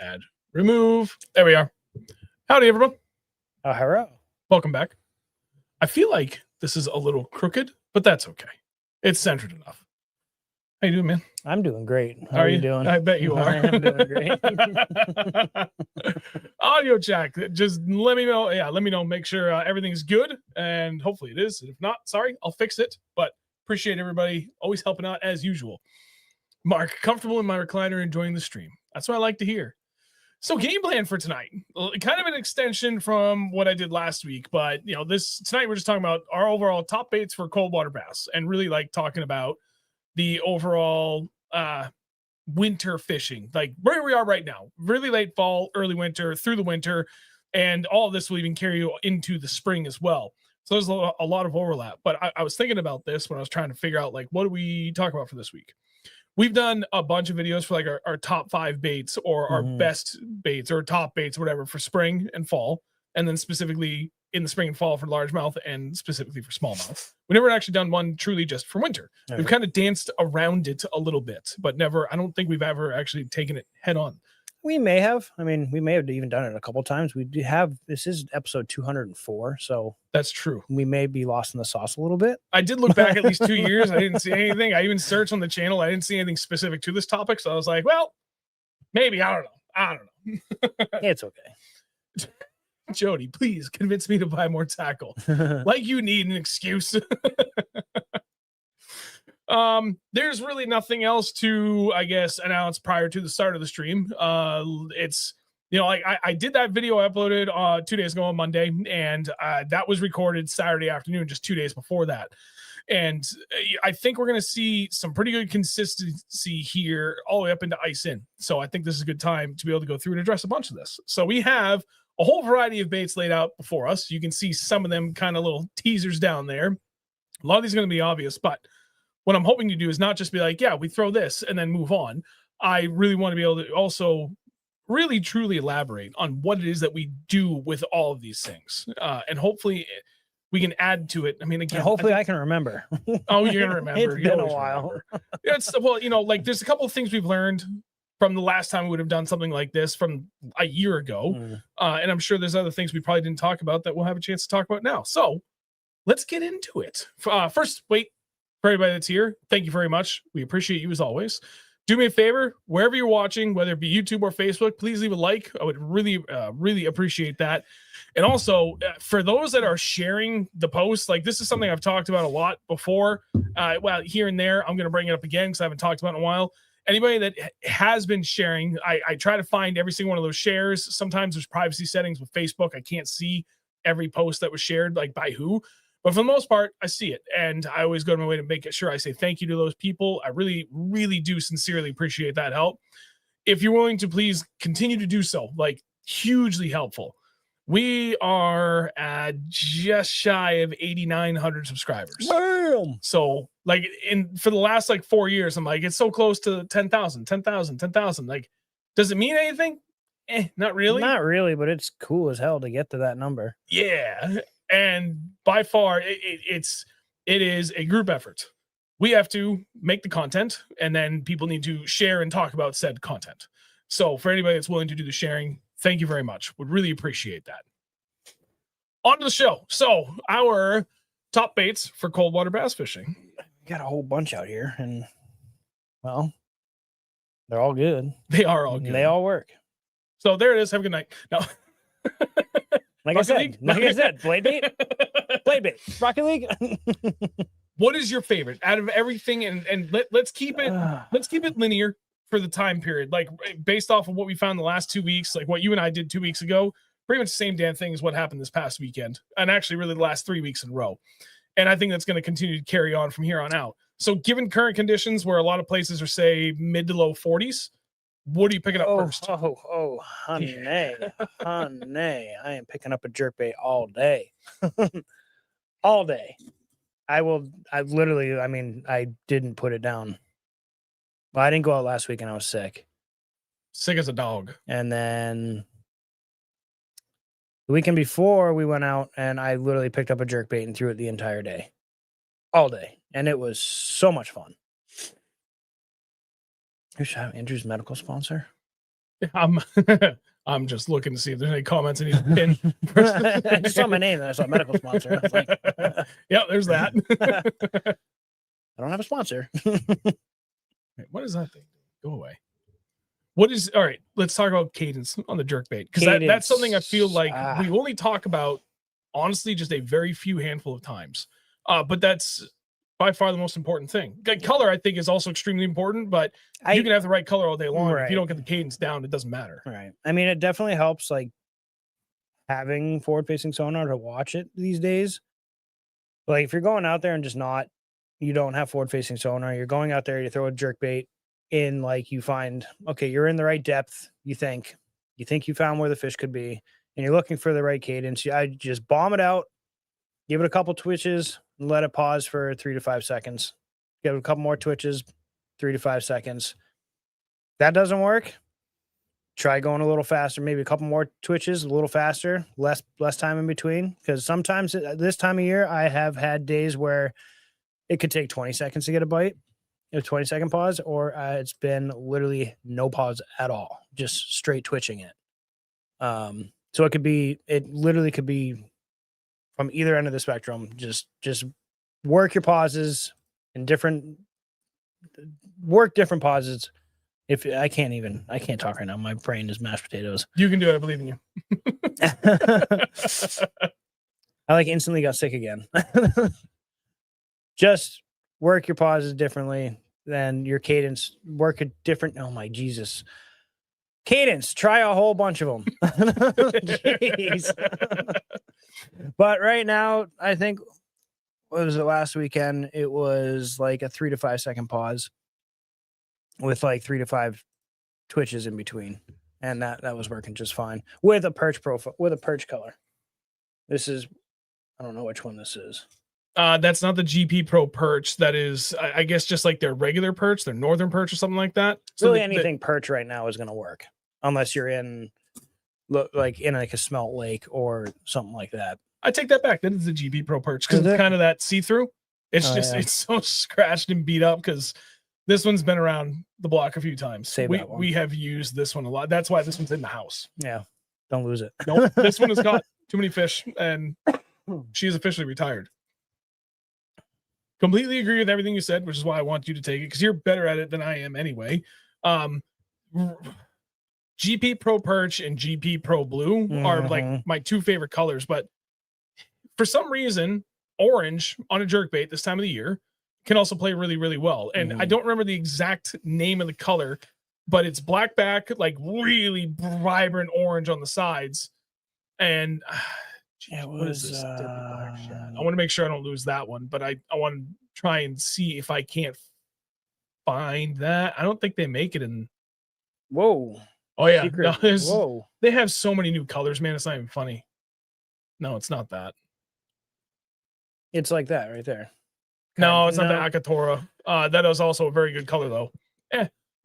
Add, remove. There we are. Howdy, everyone. Oh, hello. Welcome back. I feel like this is a little crooked, but that's okay. It's centered enough. How you doing, man? I'm doing great. How are you doing? I bet you are. I am doing great. Audio check. Just let me know. Yeah, let me know. Make sure everything's good, and hopefully it is. If not, sorry, I'll fix it. But appreciate everybody always helping out as usual. Mark, comfortable in my recliner, enjoying the stream. That's what I like to hear. So game plan for tonight, kind of an extension from what I did last week, but tonight we're just talking about our overall top baits for cold water bass and really like talking about the overall winter fishing, like where we are right now, really late fall, early winter, through the winter, and all of this will even carry you into the spring as well. So there's a lot of overlap, but I was thinking about this when I was trying to figure out like, what do we talk about for this week? We've done a bunch of videos for like our top 5 baits or our best baits or top baits, whatever, for spring and fall. And then specifically in the spring and fall for largemouth and specifically for smallmouth. We never actually done one truly just for winter. Okay. We've kind of danced around it a little bit, but I don't think we've ever actually taken it head on. We may have. I mean, we may have even done it a couple times. We do have, this is episode 204. So that's true. We may be lost in the sauce a little bit. I did look back at least 2 years. I didn't see anything. I even searched on the channel. I didn't see anything specific to this topic. So I was like, well, maybe, I don't know. It's okay. Jody, please convince me to buy more tackle. Like you need an excuse. There's really nothing else to, I guess, announce prior to the start of the stream. It's, like I did that video I uploaded 2 days ago on Monday, and that was recorded Saturday afternoon, just 2 days before that. And I think we're going to see some pretty good consistency here all the way up into ice in. So I think this is a good time to be able to go through and address a bunch of this. So we have a whole variety of baits laid out before us. You can see some of them kind of little teasers down there. A lot of these are going to be obvious, but what I'm hoping to do is not just be like, yeah, we throw this and then move on. I really want to be able to also really truly elaborate on what it is that we do with all of these things. And hopefully we can add to it. I mean, again, hopefully I can remember. Oh, you're going to remember. It's been a while. Like there's a couple of things we've learned from the last time we would have done something like this from a year ago. And I'm sure there's other things we probably didn't talk about that we'll have a chance to talk about now. So let's get into it. First, wait, for everybody that's here, thank you very much. We appreciate you as always. Do me a favor, wherever you're watching, whether it be YouTube or Facebook, please leave a like. I would really, really appreciate that. And also, for those that are sharing the post, like this is something I've talked about a lot before. Well, here and there, I'm going to bring it up again because I haven't talked about it in a while. Anybody that has been sharing, I try to find every single one of those shares. Sometimes there's privacy settings with Facebook. I can't see every post that was shared, like by who. But for the most part, I see it. And I always go to my way to make sure I say thank you to those people. I really, really do sincerely appreciate that help. If you're willing to please continue to do so, like hugely helpful. We are at just shy of 8,900 subscribers. Damn. So like for the last like 4 years, I'm like, it's so close to 10,000. Like, does it mean anything? Not really. Not really, but it's cool as hell to get to that number. Yeah. And by far, it is a group effort. We have to make the content, and then people need to share and talk about said content. So for anybody that's willing to do the sharing, thank you very much. Would really appreciate that. On to the show. So our top baits for cold water bass fishing. We got a whole bunch out here, and well, they're all good. They are all good. They all work. So there it is. Have a good night. No. Like I said, Blade Bait, Rocket League. What is your favorite out of everything? And let's keep it linear for the time period, like based off of what we found the last 2 weeks, like what you and I did 2 weeks ago, pretty much the same damn thing as what happened this past weekend, and actually really the last 3 weeks in a row. And I think that's going to continue to carry on from here on out. So given current conditions where a lot of places are say mid to low 40s, what are you picking up first? Honey, honey, I am picking up a jerkbait all day. All day. I didn't put it down. Well, I didn't go out last week and I was sick. Sick as a dog. And then the weekend before we went out and I literally picked up a jerkbait and threw it the entire day. All day. And it was so much fun. Andrew's medical sponsor. I'm I'm just looking to see if there's any comments I need to pin. I just saw my name and I saw medical sponsor. I was like, yeah, there's that. I don't have a sponsor. Wait, what is that thing? Go away. What is all right? Let's talk about cadence on the jerkbait, because that's something I feel like we only talk about, honestly, just a very few handful of times. But that's by far the most important thing. Color, I think, is also extremely important, but you can have the right color all day long. Right. If you don't get the cadence down, it doesn't matter. Right. I mean, it definitely helps, like, having forward-facing sonar to watch it these days. Like, if you're going out there and just you don't have forward-facing sonar, you're going out there, you throw a jerkbait in, like, you find, okay, you're in the right depth, you think you found where the fish could be, and you're looking for the right cadence. I just bomb it out, give it a couple twitches, and let it pause for 3 to 5 seconds. Give it a couple more twitches, 3 to 5 seconds. That doesn't work. Try going a little faster, maybe a couple more twitches, a little faster, less time in between. Because sometimes this time of year, I have had days where it could take 20 seconds to get a bite, a 20-second pause, or it's been literally no pause at all, just straight twitching it. So it literally could be from either end of the spectrum. Just work your pauses and work different pauses. If I can't talk right now. My brain is mashed potatoes. You can do it. I believe in you. I instantly got sick again. Just work your pauses differently than your cadence. Work a different. Oh my Jesus. Cadence. Try a whole bunch of them. Jeez. But right now, I think, what was it, last weekend? It was like a 3 to 5 second pause with like 3 to 5 twitches in between. And that was working just fine with a perch profile, with a perch color. This is, I don't know which one this is. That's not the GP Pro perch. That is, I guess, just like their regular perch, their northern perch or something like that. So really anything perch right now is going to work unless you're in like a smelt lake or something like that. I take that back. That is the GP Pro perch, because it's kind of that see-through. It's it's so scratched and beat up, because this one's been around the block a few times. We have used this one a lot. That's why this one's in the house. Yeah. Don't lose it. Nope. This one has caught too many fish, and she's officially retired. Completely agree with everything you said, which is why I want you to take it, because you're better at it than I am anyway. GP Pro Perch and GP Pro Blue are like my two favorite colors, but for some reason, orange on a jerkbait this time of the year can also play really, really well. And I don't remember the exact name of the color, but it's black back, like really vibrant orange on the sides. And what is this? I want to make sure I don't lose that one, but I want to try and see if I can't find that. I don't think they make it in. Whoa. Oh yeah. No, they have so many new colors, man. It's not even funny. No, it's not that. It's like that right there. No, it's not the Akatora. That is also a very good color though.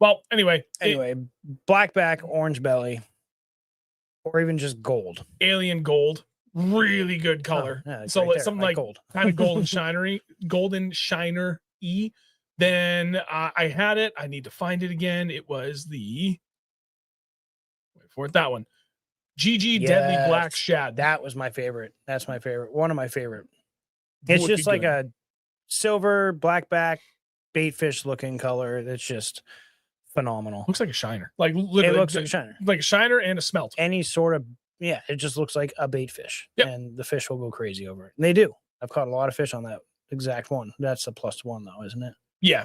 Well, anyway, black back, orange belly, or even just gold. Alien gold. Really good color. So right something like gold. Kind of golden shiner E. Then I had it. I need to find it again. It was the that one. GG Deadly Black Shad. That was my favorite. That's my favorite. One of my favorite. It's just like a silver blackback baitfish looking color. That's just phenomenal. Looks like a shiner. Like literally, it looks like a shiner. Like a shiner and a smelt. Any sort of it just looks like a baitfish. Yep. And the fish will go crazy over it. And they do. I've caught a lot of fish on that exact one. That's a +1 though, isn't it? Yeah.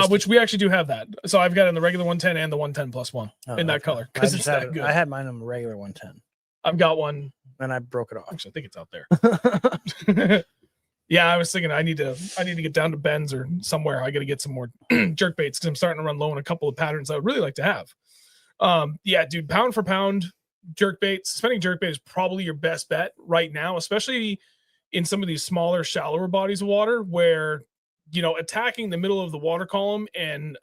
Which we actually do have that. So I've got it in the regular 110 and the 110 +1 in that color. Because it's that good. I had mine on the regular 110. I've got one. And I broke it off. Actually, I think it's out there. Yeah, I was thinking I need to get down to Ben's or somewhere. I got to get some more jerk baits, because I'm starting to run low on a couple of patterns I would really like to have. Yeah, dude, pound for pound jerk bait, suspending jerk bait is probably your best bet right now, especially in some of these smaller, shallower bodies of water where, attacking the middle of the water column and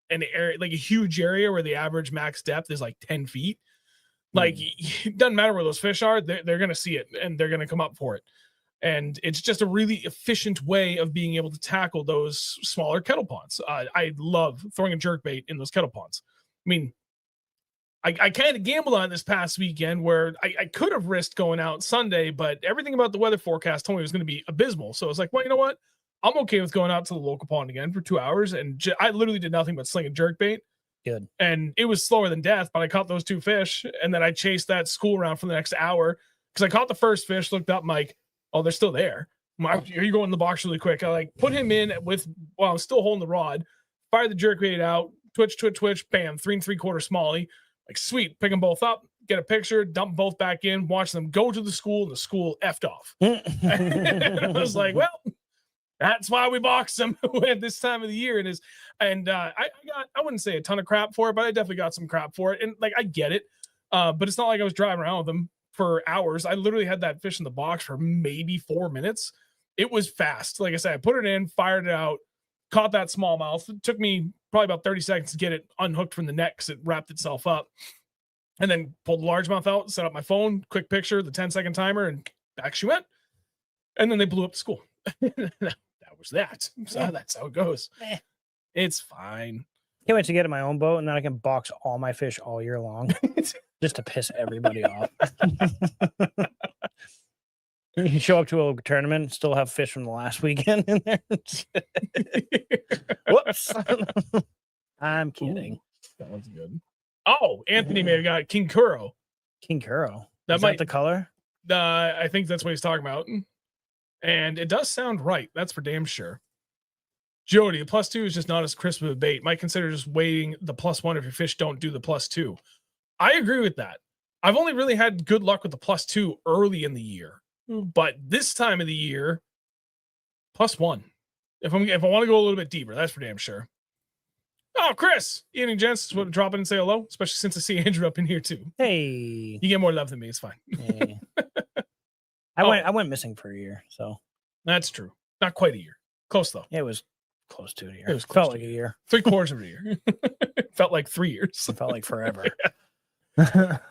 an area, like a huge area where the average max depth is like 10 feet. Like, it doesn't matter where those fish are, they're going to see it and they're going to come up for it. And it's just a really efficient way of being able to tackle those smaller kettle ponds. I love throwing a jerk bait in those kettle ponds. I mean, I kind of gambled on it this past weekend where I could have risked going out Sunday, but everything about the weather forecast told me it was going to be abysmal. So I was like, well, you know what? I'm okay with going out to the local pond again for 2 hours. And I literally did nothing but sling a jerkbait. Good. And it was slower than death, but I caught those 2 fish. And then I chased that school around for the next hour because I caught the first fish, looked up, Mike, oh, they're still there. You go in the box really quick. I like put him in while I'm still holding the rod, fire the jerkbait out, twitch, bam, 3 3/4 smallie. Like, sweet, pick them both up, get a picture, dump both back in, watch them go to the school, and the school effed off. I was like, well, that's why we box them at this time of the year. I wouldn't say a ton of crap for it, but I definitely got some crap for it. And like, I get it. But it's not like I was driving around with them for hours. I literally had that fish in the box for maybe 4 minutes. It was fast. Like I said, I put it in, fired it out, caught that smallmouth. It took me probably about 30 seconds to get it unhooked from the neck because it wrapped itself up. And then pulled the largemouth out, set up my phone, quick picture, the 10-second timer, and back she went. And then they blew up the school. That was that. So that's how it goes. It's fine. Can't wait to get in my own boat, and then I can box all my fish all year long just to piss everybody off. You can show up to a tournament, still have fish from the last weekend in there. Whoops. I'm kidding. Ooh, that one's good. Oh, Anthony may have got King Kuro. King Kuro. That might the color? I think that's what he's talking about. And it does sound right. That's for damn sure. Jody, the +2 is just not as crisp of a bait. Might consider just waiting the +1 if your fish don't do the +2. I agree with that. I've only really had good luck with the +2 early in the year. But this time of the year, +1. If I want to go a little bit deeper, that's for damn sure. Oh, Chris, evening, gents. Just want to drop in and say hello, especially since I see Andrew up in here too. Hey, you get more love than me. It's fine. Hey. I went missing for a year, so that's true. Not quite a year. Close though. It was close to a year. It was felt like a year. 3/4 of a year. It felt like 3 years. It felt like forever.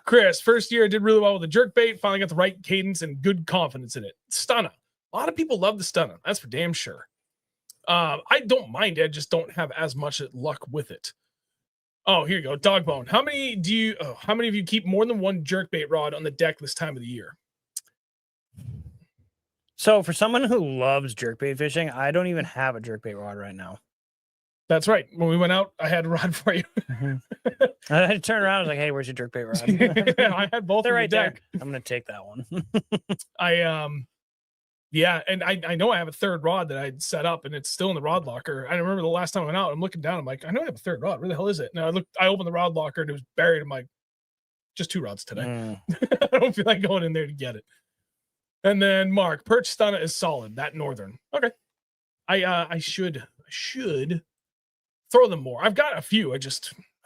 Chris, first year I did really well with the jerkbait. Finally got the right cadence and good confidence in it. Stunner. A lot of people love the stunner. That's for damn sure. I don't mind it. I just don't have as much luck with it. Oh, here you go. Dogbone. How many of you keep more than one jerkbait rod on the deck this time of the year? So for someone who loves jerkbait fishing, I don't even have a jerkbait rod right now. That's right. When we went out, I had a rod for you. I had to turn around. I was like, hey, where's your jerkbait rod? I had both. They're right the deck. there. I'm going to take that one. Yeah, and I know I have a third rod that I'd set up, and it's still in the rod locker. I remember the last time I went out, I'm looking down, I'm like, I know I have a third rod. Where the hell is it? And I opened the rod locker, and it was buried. I'm like, just 2 rods today. I don't feel like going in there to get it. And then Mark, perch stunner is solid. That northern. Okay. I should throw them more. I've got a few. I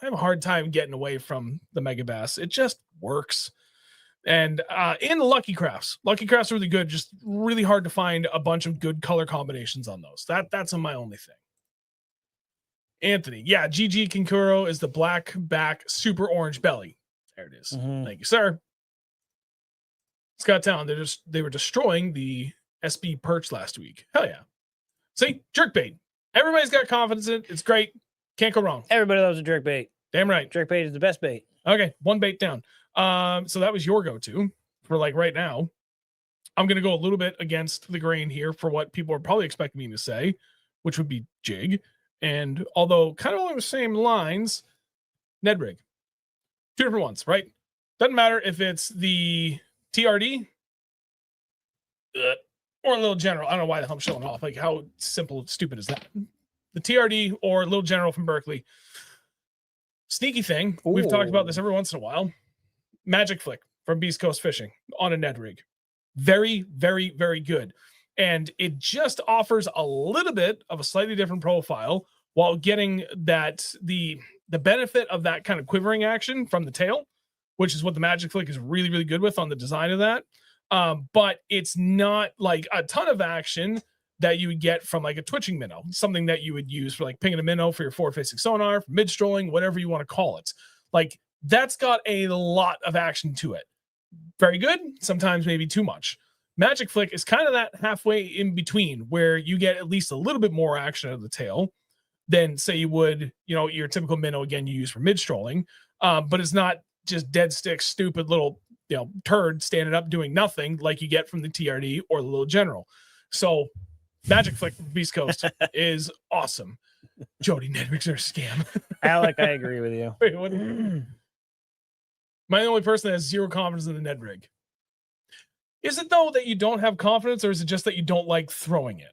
have a hard time getting away from the mega bass. It just works. And in the Lucky Crafts are really good. Just really hard to find a bunch of good color combinations on those. That's my only thing. Anthony, yeah, GG Kinkuro is the black back, super orange belly. There it is. Thank you, sir. Scott Town, they were destroying the SB perch last week. Hell yeah. See, jerkbait. Everybody's got confidence in it. It's great. Can't go wrong. Everybody loves a jerkbait. Damn right. Jerkbait is the best bait. Okay, 1 bait down. So that was your go-to for like right now. I'm going to go a little bit against the grain here for what people are probably expecting me to say, which would be jig. And although kind of along the same lines, Ned rig. 2 different ones, right? Doesn't matter if it's the TRD or a little general. I don't know why the hell I'm showing off. Like, how simple, stupid is that? The TRD or little general from Berkeley. Sneaky thing. Ooh. We've talked about this every once in a while. Magic Flick from Beast Coast Fishing on a Ned rig. Very, very, very good. And it just offers a little bit of a slightly different profile while getting the benefit of that kind of quivering action from the tail, which is what the Magic Flick is really, really good with on the design of that. But it's not like a ton of action that you would get from like a twitching minnow, something that you would use for like pinging a minnow for your forward-facing sonar, for mid-strolling, whatever you want to call it. Like, that's got a lot of action to it. Very good. Sometimes maybe too much. Magic Flick is kind of that halfway in between where you get at least a little bit more action out of the tail than say you would, your typical minnow again you use for mid-strolling. But it's not just dead stick, stupid little, turd standing up doing nothing like you get from the TRD or the Little General. So Magic Flick from Beast Coast is awesome. Jody, Nedrigs are a scam. Alec, I agree with you. Wait, what? Am I the only person that has zero confidence in the Nedrig? Is it though that you don't have confidence, or is it just that you don't like throwing it?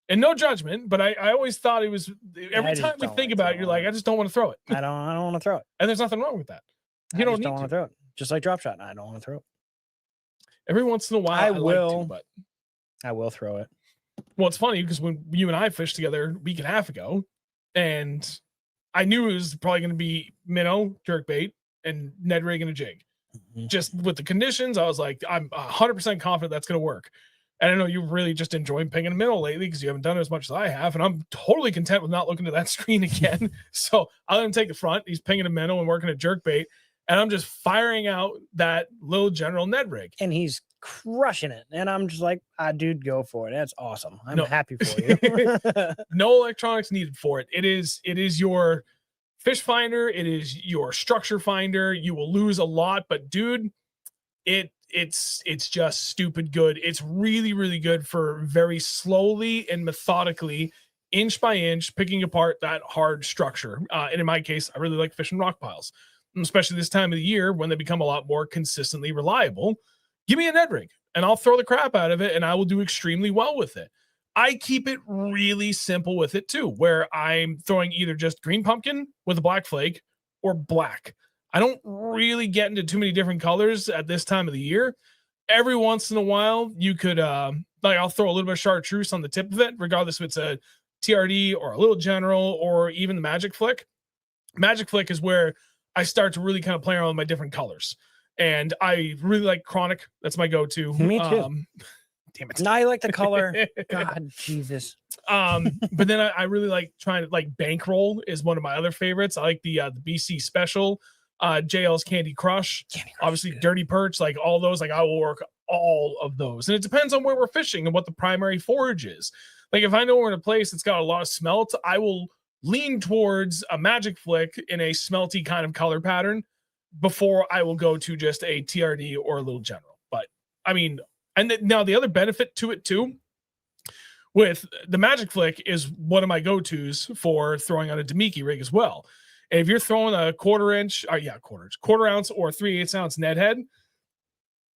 And no judgment, but I always thought it was every time we think about it, you're like, I just don't want to throw it. I don't want to throw it. And there's nothing wrong with that. You don't want to throw it. Just like drop shot. I don't want to throw it. Every once in a while, I will, like to, but I will throw it. Well, it's funny because when you and I fished together a week and a half ago, and I knew it was probably going to be minnow, jerkbait, and Ned rig and a jig. Mm-hmm. Just with the conditions, I was like, I'm 100% confident that's going to work. And I know you really just enjoying pinging a minnow lately because you haven't done it as much as I have. And I'm totally content with not looking at that screen again. So I'll let him take the front. He's pinging a minnow and working a jerkbait. And I'm just firing out that Little General Ned rig. And he's crushing it. And I'm just like, dude, go for it. That's awesome. I'm happy for you. No electronics needed for it. It is your fish finder. It is your structure finder. You will lose a lot, but dude, it's just stupid good. It's really, really good for very slowly and methodically, inch by inch, picking apart that hard structure. And in my case, I really like fishing rock piles, especially this time of the year when they become a lot more consistently reliable. Give me a Ned rig and I'll throw the crap out of it and I will do extremely well with it. I keep it really simple with it too, where I'm throwing either just green pumpkin with a black flake or black. I don't really get into too many different colors at this time of the year. Every once in a while, you could, I'll throw a little bit of chartreuse on the tip of it, regardless if it's a TRD or a Little General or even the Magic Flick. Magic Flick is where I start to really kind of play around with my different colors. And I really like Chronic. That's my go-to. Me too. Damn it. Now I like the color. God, Jesus. But then I really like trying to Bankroll is one of my other favorites. I like the BC Special. JL's Candy Crush, obviously Dirty Perch, like all those, like I will work all of those. And it depends on where we're fishing and what the primary forage is. Like if I know we're in a place that's got a lot of smelt, I will lean towards a Magic Flick in a smelty kind of color pattern before I will go to just a TRD or a Little General. But I mean, and now the other benefit to it too, with the Magic Flick is one of my go-tos for throwing on a Demiki rig as well. And if you're throwing a quarter ounce or 3/8 ounce Ned head,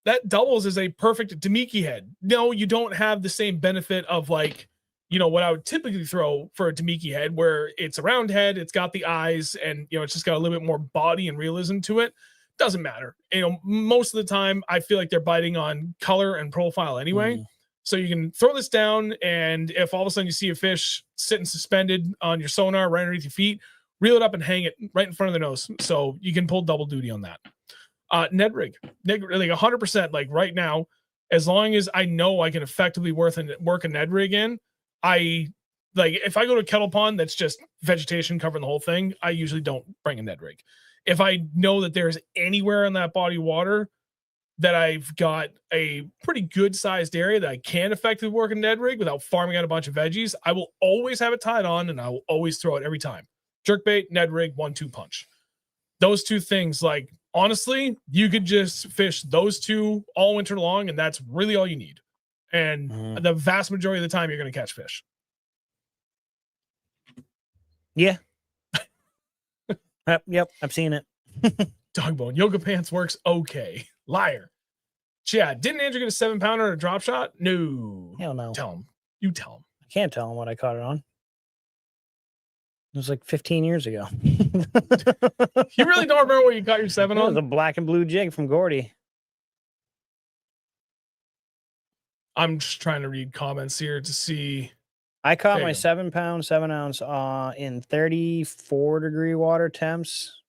that doubles as a perfect Demiki head. No, you don't have the same benefit of what I would typically throw for a Demiki head, where it's a round head, it's got the eyes, and it's just got a little bit more body and realism to it. Doesn't matter. Most of the time, I feel like they're biting on color and profile anyway. Mm. So you can throw this down, and if all of a sudden you see a fish sitting suspended on your sonar right underneath your feet, reel it up and hang it right in front of the nose. So you can pull double duty on that. Ned rig, like 100%, like right now, as long as I know I can effectively work a Ned rig in, if I go to a kettle pond that's just vegetation covering the whole thing, I usually don't bring a Ned rig. If I know that there's anywhere in that body of water that I've got a pretty good sized area that I can effectively work a Ned rig without farming out a bunch of veggies, I will always have it tied on and I will always throw it every time. Jerkbait, Ned rig, 1-2 punch. Those two things, honestly, you could just fish those two all winter long, and that's really all you need. And the vast majority of the time, you're going to catch fish. Yeah. Yep, I've seen it. Dogbone, Yoga Pants works okay. Liar. Chad, didn't Andrew get a 7-pounder or a drop shot? No. Hell no. Tell him. You tell him. I can't tell him what I caught it on. It was like 15 years ago. You really don't remember what you got your 7 on? It was a black and blue jig from Gordy. I'm just trying to read comments here to see. I caught my 7-pound, 7-ounce in 34-degree water temps.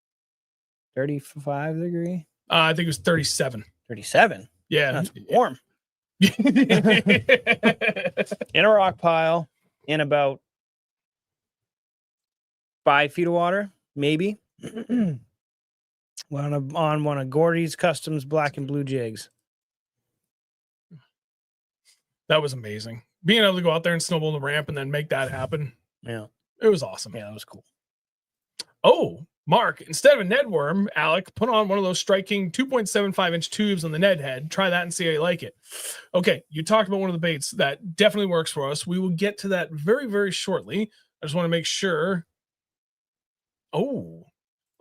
35 degree? I think it was 37. 37? Yeah. That's warm. In a rock pile in about 5 feet of water, maybe. on one of Gordy's Customs black and blue jigs. That was amazing. Being able to go out there and snowball the ramp and then make that happen. Yeah. It was awesome. Yeah, that was cool. Oh, Mark, instead of a Ned worm, Alec, put on one of those striking 2.75-inch tubes on the Ned head. Try that and see how you like it. Okay, you talked about one of the baits that definitely works for us. We will get to that very, very shortly. I just want to make sure. Oh,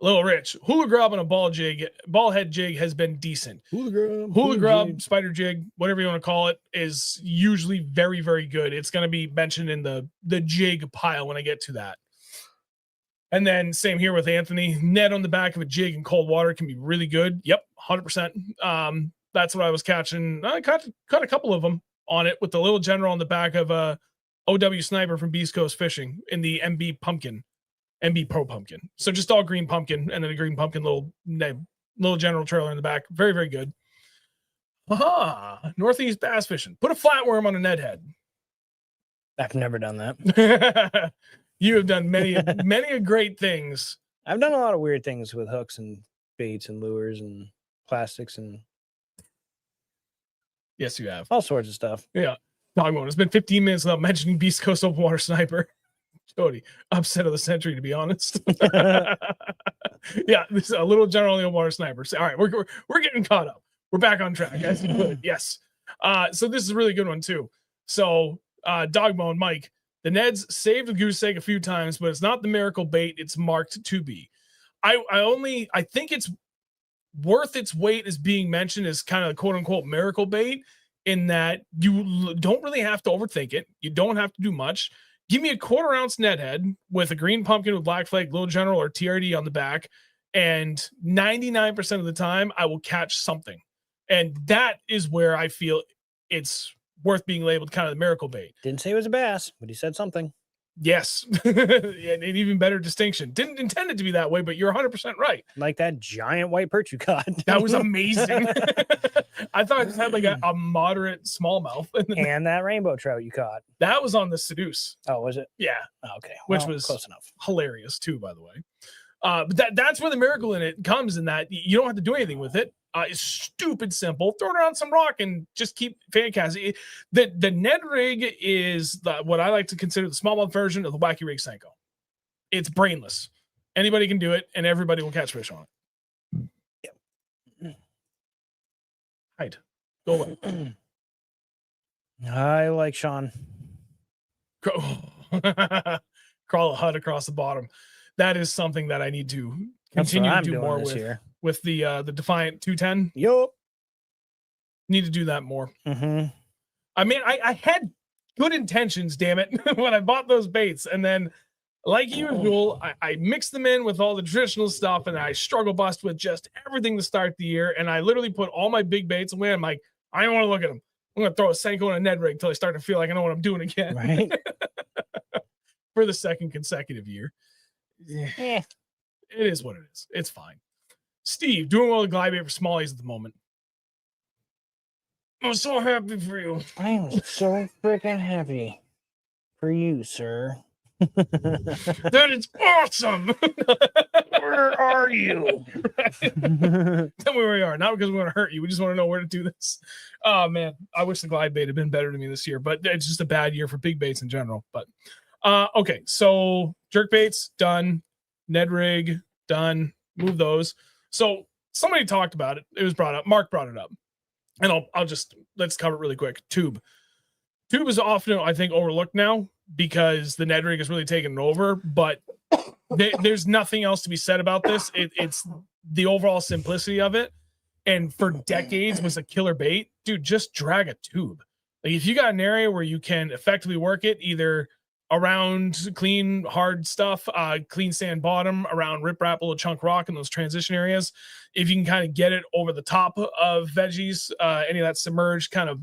Little Rich. Hula grub on a ball head jig has been decent. Hula grub, spider jig, whatever you want to call it, is usually very, very good. It's going to be mentioned in the jig pile when I get to that. And then same here with Anthony. Ned on the back of a jig in cold water can be really good. Yep, 100%. That's what I was catching. I caught a couple of them on it with the little general on the back of a OW Sniper from Beast Coast Fishing in the MB Pro Pumpkin. So just all green pumpkin and then a green pumpkin little general trailer in the back. Very, very good. Aha! Northeast bass fishing. Put a flatworm on a Ned head. I've never done that. You have done many great things. I've done a lot of weird things with hooks and baits and lures and plastics and yes, you have all sorts of stuff. Yeah, Dogmon. It's been 15 minutes without mentioning Beast Coast Open Water Sniper. Jody, upset of the century, to be honest. Yeah, this is a little general open water sniper. So, all right, we're getting caught up. We're back on track, guys. Yes. So this is a really good one too. So Dogmon, Mike. The Neds saved the goose egg a few times, but it's not the miracle bait. It's marked to be. I think it's worth its weight as being mentioned as kind of a quote unquote miracle bait in that you don't really have to overthink it. You don't have to do much. Give me a 1/4 ounce Ned head with a green pumpkin with black flag, little general or TRD on the back. And 99% of the time I will catch something. And that is where I feel it's worth being labeled kind of the miracle bait. Didn't say it was a bass, but he said something. Yes. An even better distinction. Didn't intend it to be that way, but you're 100% right. Like that giant white perch you caught. That was amazing. I thought it just had like a moderate smallmouth. And that rainbow trout you caught. That was on the Seduce. Oh, was it? Yeah. Oh, okay. Which was close enough. Hilarious too, by the way. But that's where the miracle in it comes, in that you don't have to do anything with it. It's stupid simple. Throw it around some rock and just keep fan casting. The Ned rig is what I like to consider the smallmouth version of the Wacky Rig Senko. It's brainless. Anybody can do it, and everybody will catch fish on it. Yep. Right. Go away. I like Sean. Crawl a HUD across the bottom. That is something that I need to continue to do more with the Defiant 210. Yup. Need to do that more. Mm-hmm. I mean, I had good intentions, damn it, when I bought those baits. And then, like usual, I mixed them in with all the traditional stuff, and I struggle bust with just everything to start the year. And I literally put all my big baits away. I'm like, I don't want to look at them. I'm going to throw a Senko and a Ned rig until I start to feel like I know what I'm doing again. Right. For the second consecutive year. Yeah. It is what it is. It's fine. Steve, doing well with glide bait for smallies at the moment. I'm so happy for you. I am so freaking happy for you, sir. That is awesome. Where are you? Right. Tell me where we are. Not because we want to hurt you. We just want to know where to do this. Oh, man. I wish the glide bait had been better to me this year, but it's just a bad year for big baits in general. But okay, so jerk baits, done. Ned rig, done. Move those. So somebody talked about it. It was brought up. Mark brought it up. And let's cover it really quick. Tube is often, I think, overlooked now because the Ned rig has really taken it over, but there's nothing else to be said about this. It's the overall simplicity of it. And for decades was a killer bait. Dude, just drag a tube. Like if you got an area where you can effectively work it, either around clean, hard stuff, clean sand bottom, around riprap, little chunk rock in those transition areas. If you can kind of get it over the top of veggies, any of that submerged kind of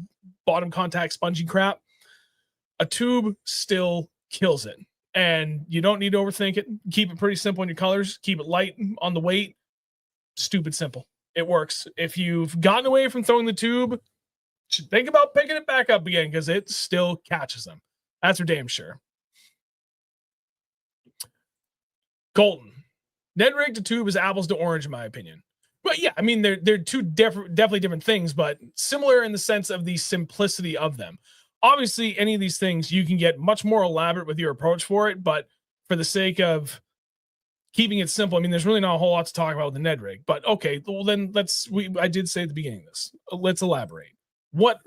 bottom contact spongy crap, a tube still kills it. And you don't need to overthink it. Keep it pretty simple in your colors. Keep it light on the weight. Stupid simple. It works. If you've gotten away from throwing the tube, think about picking it back up again because it still catches them. That's for damn sure. Colton, Ned rig to tube is apples to orange, in my opinion. But yeah, I mean, they're two definitely different things, but similar in the sense of the simplicity of them. Obviously, any of these things, you can get much more elaborate with your approach for it, but for the sake of keeping it simple. I mean, there's really not a whole lot to talk about with the Ned rig, but okay, well then I did say at the beginning of this. Let's elaborate. What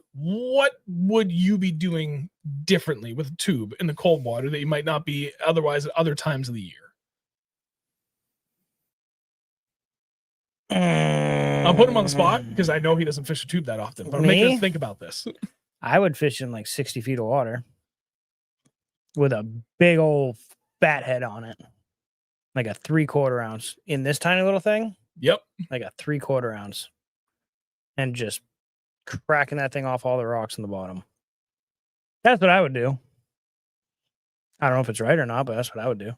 would you be doing differently with a tube in the cold water that you might not be otherwise at other times of the year? I'll put him on the spot because I know he doesn't fish a tube that often, but I'm making him think about this. I would fish in like 60 feet of water with a big old fat head on it, like a 3/4 ounce in this tiny little thing. Yep. Like a 3/4 ounce, and just cracking that thing off all the rocks in the bottom. That's what I would do. I don't know if it's right or not, but that's what I would do.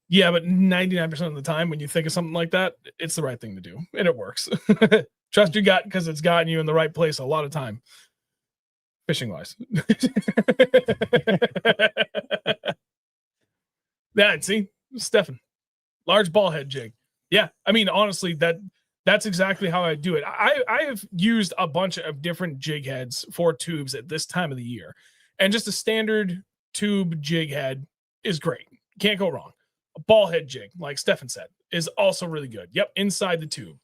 Yeah, but 99% of the time when you think of something like that, it's the right thing to do, and it works. Trust your gut because it's gotten you in the right place a lot of time, fishing wise. Yeah, see, Stefan, large ball head jig. Yeah, I mean, honestly, that's exactly how I do it. I have used a bunch of different jig heads for tubes at this time of the year, and just a standard tube jig head is great. Can't go wrong. A ball head jig, like Stefan said, is also really good. Yep, inside the tube.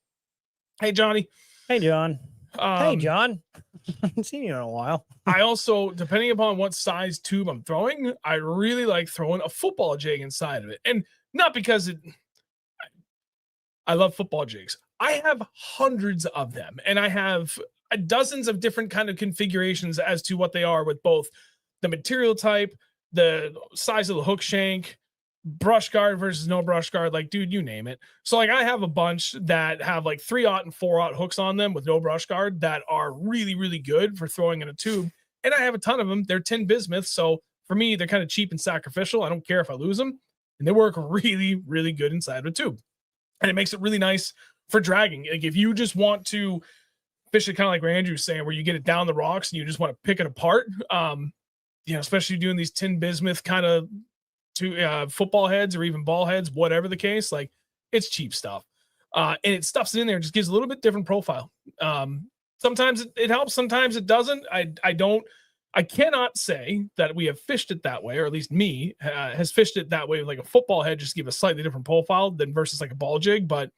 Hey, Johnny. Hey, John. Hey, John. I haven't seen you in a while. I also, depending upon what size tube I'm throwing, I really like throwing a football jig inside of it. And not because I love football jigs. I have hundreds of them, and I have dozens of different kind of configurations as to what they are with both the material type, the size of the hook shank, brush guard versus no brush guard, like, dude, you name it. So like I have a bunch that have like 3/0 and 4/0 hooks on them with no brush guard that are really, really good for throwing in a tube. And I have a ton of them. They're tin bismuth. So for me, they're kind of cheap and sacrificial. I don't care if I lose them. And they work really, really good inside of a tube. And it makes it really nice for dragging. Like if you just want to fish it kind of like where Andrew's saying, where you get it down the rocks and you just want to pick it apart, especially doing these tin bismuth kind of football heads or even ball heads, whatever the case, like it's cheap stuff. And it stuffs it in there, just gives a little bit different profile. Sometimes it helps, sometimes it doesn't. I cannot say that we have fished it that way, or at least me has fished it that way with like a football head, just to give a slightly different profile than versus like a ball jig. But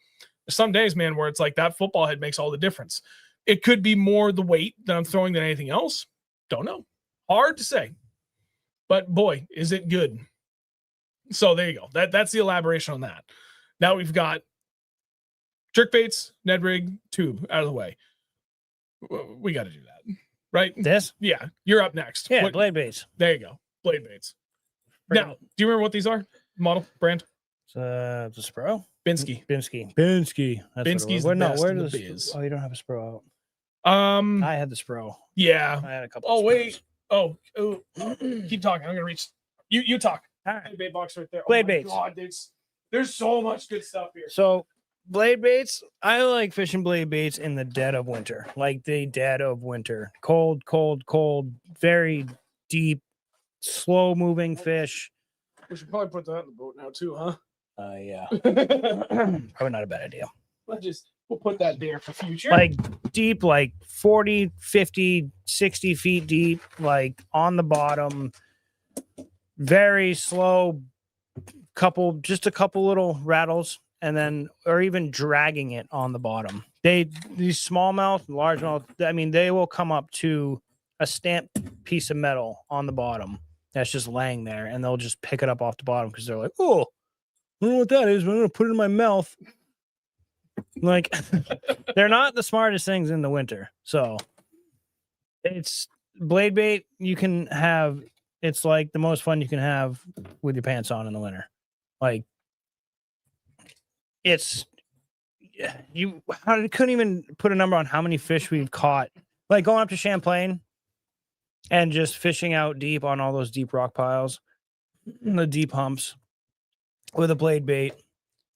there's some days, man, where it's like that football head makes all the difference. It could be more the weight that I'm throwing than anything else. Don't know. Hard to say. But boy, is it good. So there you go. That's the elaboration on that. Now we've got jerkbaits, Ned rig, tube out of the way. We got to do that, right? This? Yeah, you're up next. Yeah, blade baits. There you go, blade baits. Now, do you remember what these are? Model, brand? The Spro? Binsky. Binsky's the best where in the does biz. Oh, you don't have a Spro out. I had the Spro. Yeah. I had a couple. Oh wait. Oh, keep talking. I'm gonna reach. You talk. All right. Bait box right there. Blade baits. God, there's so much good stuff here. So blade baits, I like fishing blade baits in the dead of winter, like the dead of winter. Cold, very deep, slow moving fish. We should probably put that in the boat now too, huh? Yeah. Probably not a bad idea. We'll put that there for future. Like deep, like 40, 50, 60 feet deep, like on the bottom. Very slow, just a couple little rattles, and then or even dragging it on the bottom. These smallmouth, largemouth, I mean, they will come up to a stamped piece of metal on the bottom that's just laying there, and they'll just pick it up off the bottom because they're like, oh, I don't know what that is, but I'm gonna put it in my mouth. Like they're not the smartest things in the winter. So it's blade bait you can have. It's like the most fun you can have with your pants on in the winter. Like it's I couldn't even put a number on how many fish we've caught. Like going up to Champlain and just fishing out deep on all those deep rock piles, the deep humps with a blade bait.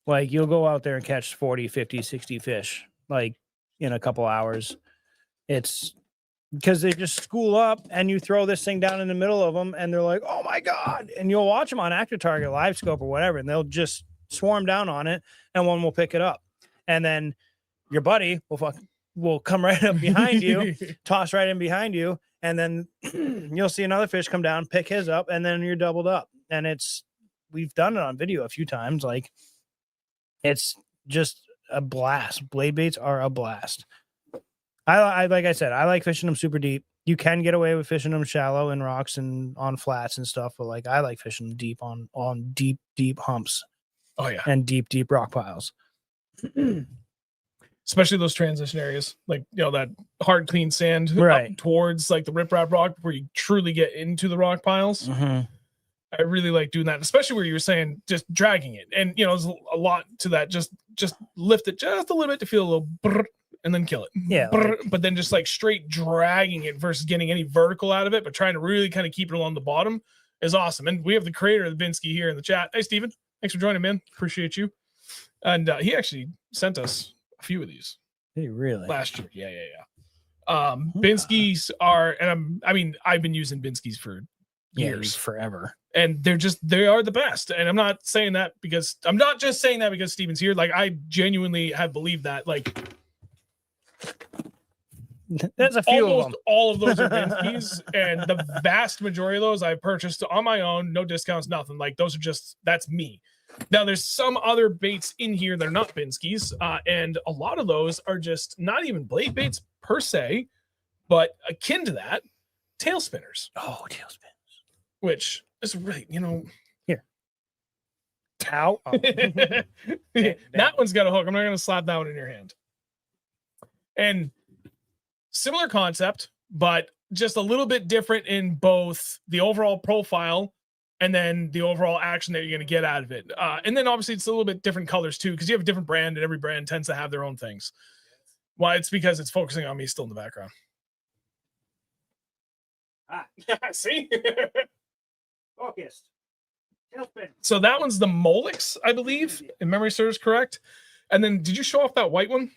Like you'll go out there and catch 40, 50, 60 fish like in a couple hours. It's because they just school up and you throw this thing down in the middle of them and they're like, oh my God. And you'll watch them on Active Target, Live Scope or whatever, and they'll just swarm down on it and one will pick it up. And then your buddy will come right up behind you, toss right in behind you. And then you'll see another fish come down, pick his up, and then you're doubled up. And we've done it on video a few times. Like It's just a blast. Blade baits are a blast. I like I said, I like fishing them super deep. You can get away with fishing them shallow in rocks and on flats and stuff, but like I like fishing them deep on deep humps. Oh yeah, and deep rock piles. especially those transition areas, like that hard clean sand Right. up towards like the riprap rock where you truly get into the rock piles. Mm-hmm. I really like doing that, especially where you were saying just dragging it, and there's a lot to that. Just lift it just a little bit to feel a little brrr, and then kill it. Yeah, Brrr, but then just like straight dragging it versus getting any vertical out of it, but trying to really kind of keep it along the bottom is awesome. And we have the creator of the Binsky here in the chat. Hey, Steven. Thanks for joining, man. Appreciate you. And he actually sent us a few of these. Hey, really? Last year. Yeah. Binsky's are, and I've been using Binsky's for years, forever. And they are the best. And I'm not just saying that because Steven's here. Like, I genuinely have believed that. Like, there's a few almost of them. all of those are Binsky's, and the vast majority of those I purchased on my own, no discounts, nothing. Like, those are that's me. Now, there's some other baits in here that are not Binsky's, and a lot of those are just not even blade baits per se, but akin to that, tail spinners. Oh, tail spinners. Which is really, Here. Ow. Oh. That one's got a hook. I'm not going to slap that one in your hand. And similar concept, but just a little bit different in both the overall profile and then the overall action that you're going to get out of it. And then obviously it's a little bit different colors too, because you have a different brand and every brand tends to have their own things. Why? It's because it's focusing on me still in the background. See? Focused. So that one's the Molix, I believe, if memory serves correct. And then did you show off that white one?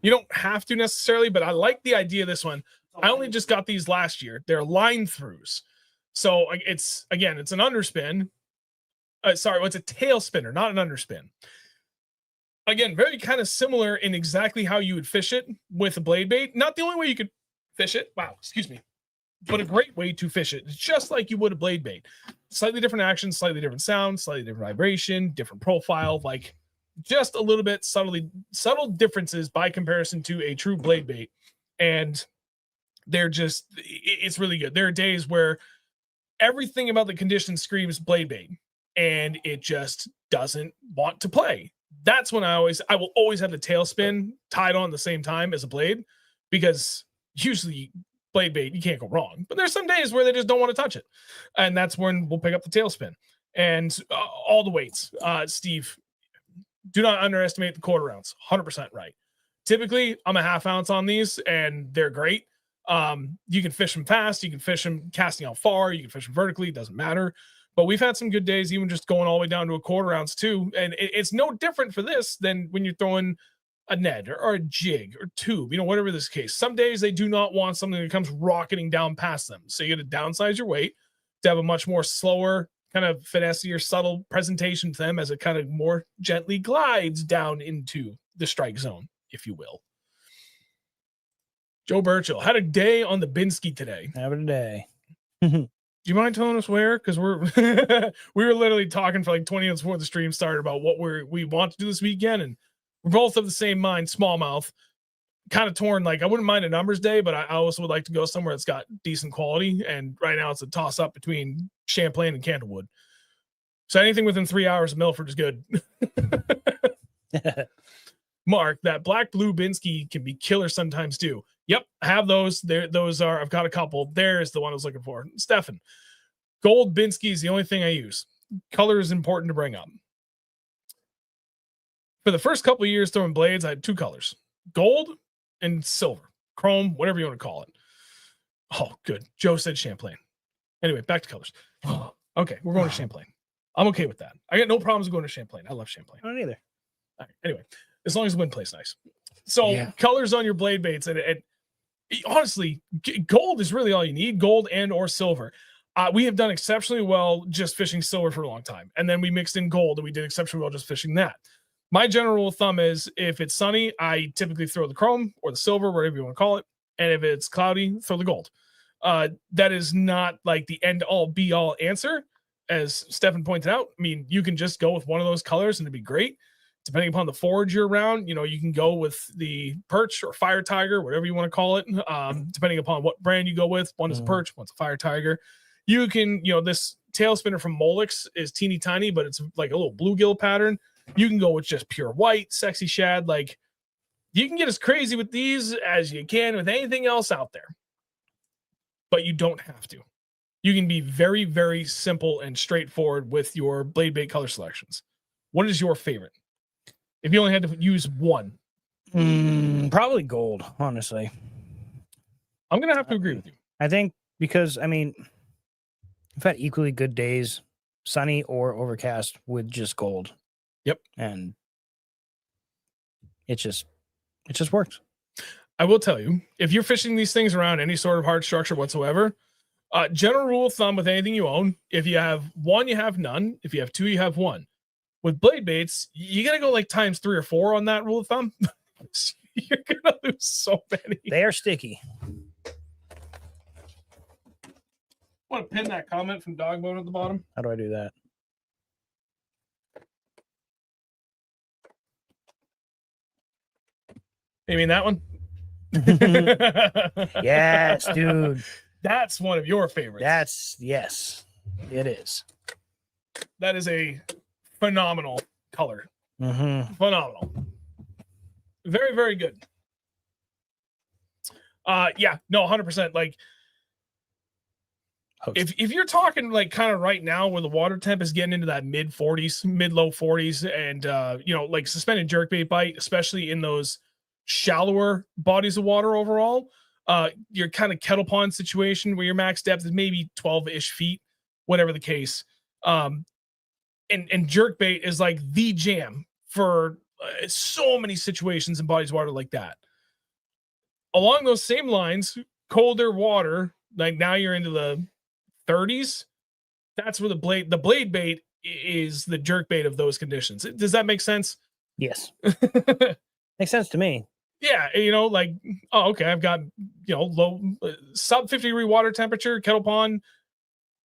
You don't have to necessarily, but I like the idea of this one. I only just got these last year. They're line throughs. So it's an underspin. It's a tail spinner, not an underspin. Again, very kind of similar in exactly how you would fish it with a blade bait. Not the only way you could fish it. Wow, excuse me. But a great way to fish it. It's just like you would a blade bait. Slightly different action, slightly different sound, slightly different vibration, different profile, like just a little bit subtle differences by comparison to a true blade bait. And it's really good. There are days where everything about the condition screams blade bait and it just doesn't want to play. That's when I will always have the tail spin tied on at the same time as a blade, because usually blade bait, you can't go wrong. But there's some days where they just don't want to touch it. And that's when we'll pick up the tail spin. And all the weights, Steve, do not underestimate the quarter ounce. 100% right. Typically, I'm a half ounce on these, and they're great. You can fish them fast. You can fish them casting out far. You can fish them vertically. It doesn't matter. But we've had some good days, even just going all the way down to a quarter ounce too. And it's no different for this than when you're throwing a Ned or a jig or tube, whatever this case. Some days they do not want something that comes rocketing down past them. So you got to downsize your weight to have a much more slower, kind of finessier, subtle presentation to them as it kind of more gently glides down into the strike zone, if you will. Joe Burchill had a day on the Binsky today. Having a day. Do you mind telling us where? Because we were literally talking for like 20 minutes before the stream started about what we want to do this weekend, and we're both of the same mind. Smallmouth, kind of torn. Like, I wouldn't mind a numbers day, but I also would like to go somewhere that's got decent quality. And right now it's a toss up between Champlain and Candlewood. So anything within 3 hours of Milford is good. Mark, that black blue Binsky can be killer sometimes too. Yep, I have those. I've got a couple. There's the one I was looking for. Stefan, gold Binsky is the only thing I use. Color is important to bring up. For the first couple of years throwing blades, I had two colors: gold and silver, chrome, whatever you want to call it. Oh, good. Joe said Champlain. Anyway, back to colors. Okay, we're going to Champlain. I'm okay with that. I got no problems going to Champlain. I love Champlain. I don't either. All right, anyway, as long as the wind plays nice. So colors on your blade baits, and honestly, gold is really all you need. Gold and or silver. We have done exceptionally well just fishing silver for a long time, and then we mixed in gold, and we did exceptionally well just fishing that. My general rule of thumb is if it's sunny, I typically throw the chrome or the silver, whatever you want to call it. And if it's cloudy, throw the gold. That is not like the end all be all answer. as Stefan pointed out, I mean, you can just go with one of those colors and it'd be great. Depending upon the forage you're around, you can go with the Perch or Fire Tiger, whatever you want to call it. Depending upon what brand you go with, one is a Perch, one's a Fire Tiger. You can, this tail spinner from Molix is teeny tiny, but it's like a little bluegill pattern. You can go with just pure white, sexy shad. Like, you can get as crazy with these as you can with anything else out there, but you don't have to. You can be very, very simple and straightforward with your blade bait color selections. What is your favorite? If you only had to use one. Probably gold, honestly. I'm going to have to agree with you. I think because, I mean, I've had equally good days, sunny or overcast, with just gold. Yep. And it just works. I will tell you, if you're fishing these things around any sort of hard structure whatsoever, general rule of thumb with anything you own, if you have one, you have none. If you have two, you have one. With blade baits, you got to go like times 3 or 4 on that rule of thumb. You're going to lose so many. They are sticky. Want to pin that comment from Dogbone at the bottom? How do I do that? You mean that one? Yes, dude. That's one of your favorites. Yes, it is. That is a phenomenal color. Phenomenal. Very, very good. Yeah, no, 100%. Like, if you're talking like kind of right now where the water temp is getting into that mid 40s, mid low 40s, and like suspended jerkbait bite, especially in those shallower bodies of water overall, your kind of kettle pond situation where your max depth is maybe 12-ish feet, whatever the case. And jerkbait is like the jam for so many situations in bodies of water like that. Along those same lines, colder water, like now you're into the 30s. That's where the blade bait is the jerkbait of those conditions. Does that make sense? Yes. Makes sense to me. Yeah, like, oh, okay, I've got, low sub 50 degree water temperature, kettle pond,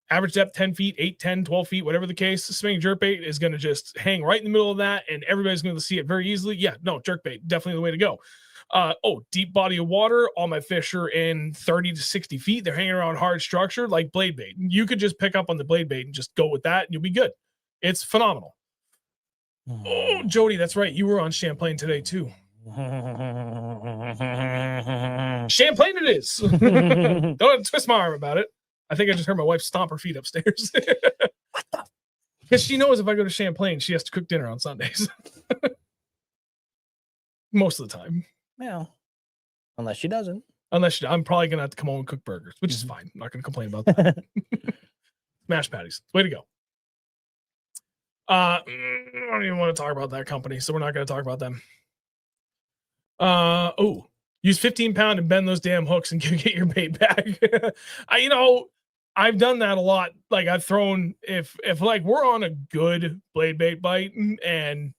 average depth 10 feet, 8, 10, 12 feet, whatever the case. Spinning jerkbait is going to just hang right in the middle of that, and everybody's going to see it very easily. Yeah, no, jerkbait, definitely the way to go. Deep body of water, all my fish are in 30 to 60 feet. They're hanging around hard structure like blade bait. You could just pick up on the blade bait and just go with that, and you'll be good. It's phenomenal. Oh, Jody, that's right. You were on Champlain today, too. Champlain it is. Don't twist my arm about it. I think I just heard my wife stomp her feet upstairs. What the? Because she knows if I go to Champlain, she has to cook dinner on Sundays. Most of the time. Well, unless she doesn't. I'm probably going to have to come home and cook burgers, which is fine. I'm not going to complain about that. Smash patties. Way to go. I don't even want to talk about that company, so we're not going to talk about them. Use 15-pound and bend those damn hooks and get your bait back. I've done that a lot. Like, I've thrown, if like we're on a good blade bait bite and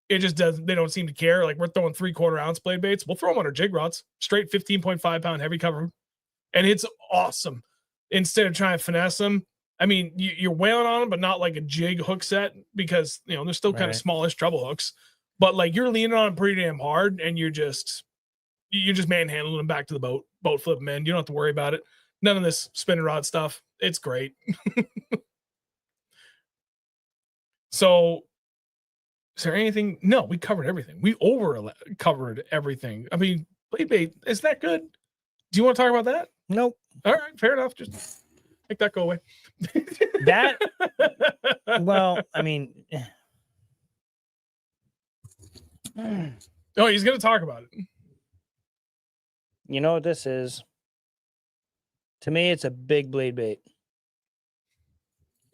it just doesn't, they don't seem to care. Like, we're throwing 3/4 ounce blade baits. We'll throw them on our jig rods, straight 15.5-pound heavy cover. And it's awesome. Instead of trying to finesse them, I mean, you're wailing on them, but not like a jig hook set because, they're still kind of smallish treble hooks. But like you're leaning on them pretty damn hard, and you're just manhandling them back to the boat flip them in. You don't have to worry about it. None of this spinning rod stuff. It's great. So, is there anything? No, we covered everything. We covered everything. I mean, blade bait, is that good? Do you want to talk about that? Nope. All right, fair enough. Just make that go away. That, well, I mean. Oh, he's going to talk about it. You know what this is? To me, it's a big blade bait.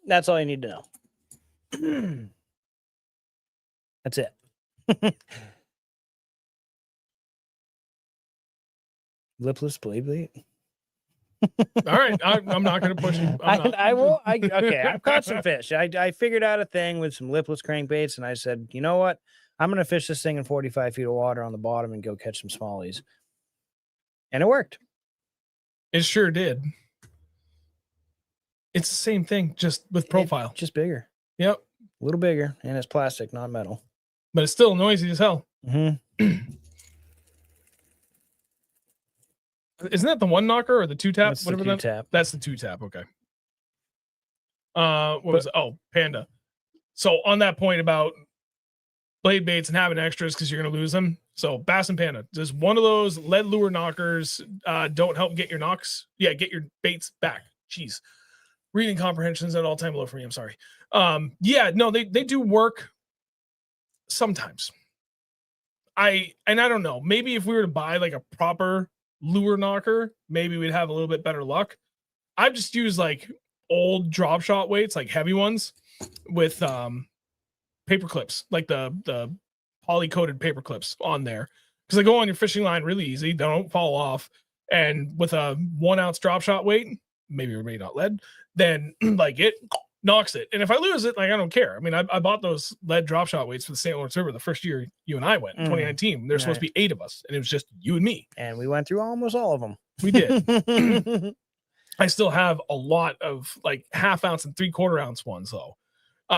That's all you need to know. That's it. Lipless blade bait. All right, I'm not going to push you. I will. Okay, I've caught some fish. I figured out a thing with some lipless crankbaits, and I said, you know what? I'm going to fish this thing in 45 feet of water on the bottom and go catch some smallies. And it worked. It sure did. It's the same thing, just with profile. Just bigger. Yep. A little bigger, and it's plastic, not metal. But it's still noisy as hell. Mm-hmm. Isn't that the one knocker or the two tap? That's the two tap. That's the two tap. Okay. What was it? Oh, Panda. So on that point about blade baits and having extras because you're going to lose them. So Bass and Panda, does one of those lead lure knockers don't help get your knocks? Yeah, get your baits back. Jeez. Reading comprehension's at all time low for me. I'm sorry. Yeah, no, they do work sometimes. I don't know. Maybe if we were to buy like a proper lure knocker, maybe we'd have a little bit better luck. I've just used like old drop shot weights, like heavy ones with paper clips, like the poly coated paper clips on there, because they go on your fishing line really easy. They don't fall off. And with a 1 ounce drop shot weight, maybe or maybe not lead, then like it knocks it. And if I lose it, like I don't care. I mean, I bought those lead drop shot weights for the St. Lawrence River the first year you and I went, 2019. There's supposed to be 8 of us, and it was just you and me. And we went through almost all of them. We did. I still have a lot of like 1/2 ounce and 3/4 ounce ones though.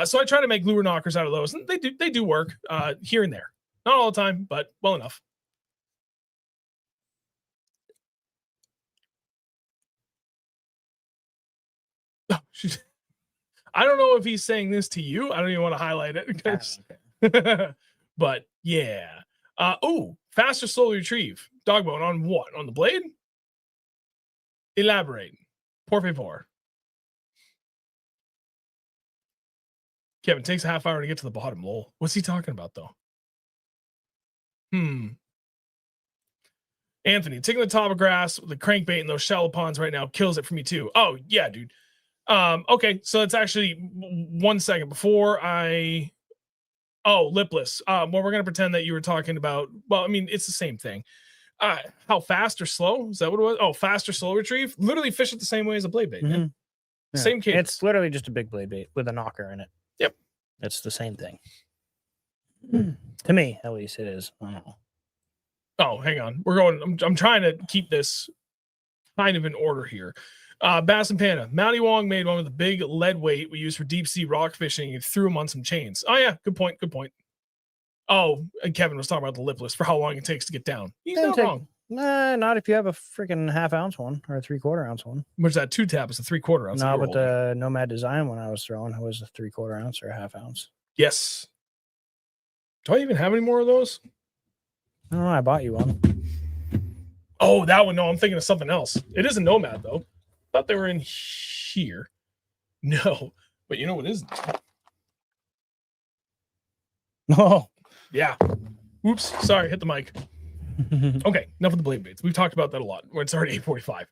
So I try to make lure knockers out of those, and they do work here and there. Not all the time, but well enough. Oh, I don't know if he's saying this to you. I don't even want to highlight it because but yeah. Oh, faster slowly retrieve. Dogbone on what? On the blade? Elaborate. Por favor. Kevin, takes a 1/2 hour to get to the bottom. Lol. What's he talking about though? Anthony, taking the top of grass with the crankbait in those shallow ponds right now kills it for me too. Oh yeah, dude. Okay, so it's actually 1 second before I. Oh, lipless. Well, we're gonna pretend that you were talking about. Well, I mean, it's the same thing. How fast or slow? Is that what it was? Oh, fast or slow retrieve. Literally fish it the same way as a blade bait. Man. Yeah. Same cadence. It's literally just a big blade bait with a knocker in it. Yep. It's the same thing. To me, at least, it is. I don't know. Oh, hang on. We're going. I'm trying to keep this kind of in order here. Bass and Panda. Mountie Wong made one with a big lead weight we use for deep sea rock fishing and threw them on some chains. Oh yeah, good point. Good point. Oh, and Kevin was talking about the lipless for how long it takes to get down. He's not wrong. Nah, not if you have a freaking 1/2 ounce one or a 3/4 ounce one. Which that 2 tap is a 3/4 ounce. No, but the Nomad Design one I was throwing was a 3/4 ounce or a 1/2 ounce. Yes. Do I even have any more of those? I don't know. I bought you one. Oh, that one. No, I'm thinking of something else. It is a Nomad though. Thought they were in here. No, but you know what is? Oh, yeah. Oops. Sorry, hit the mic. Okay, enough of the blade baits. We've talked about that a lot. It's already 8:45.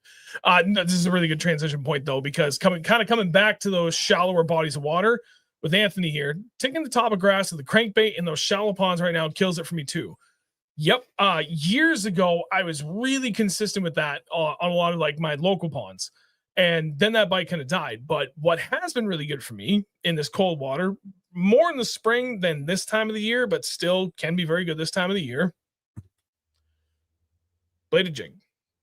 This is a really good transition point though, because coming back to those shallower bodies of water with Anthony here, taking the top of grass with the crankbait in those shallow ponds right now kills it for me too. Yep. Years ago, I was really consistent with that on a lot of like my local ponds, and then that bite kind of died. But what has been really good for me in this cold water, more in the spring than this time of the year, but still can be very good this time of the year. Bladed jig,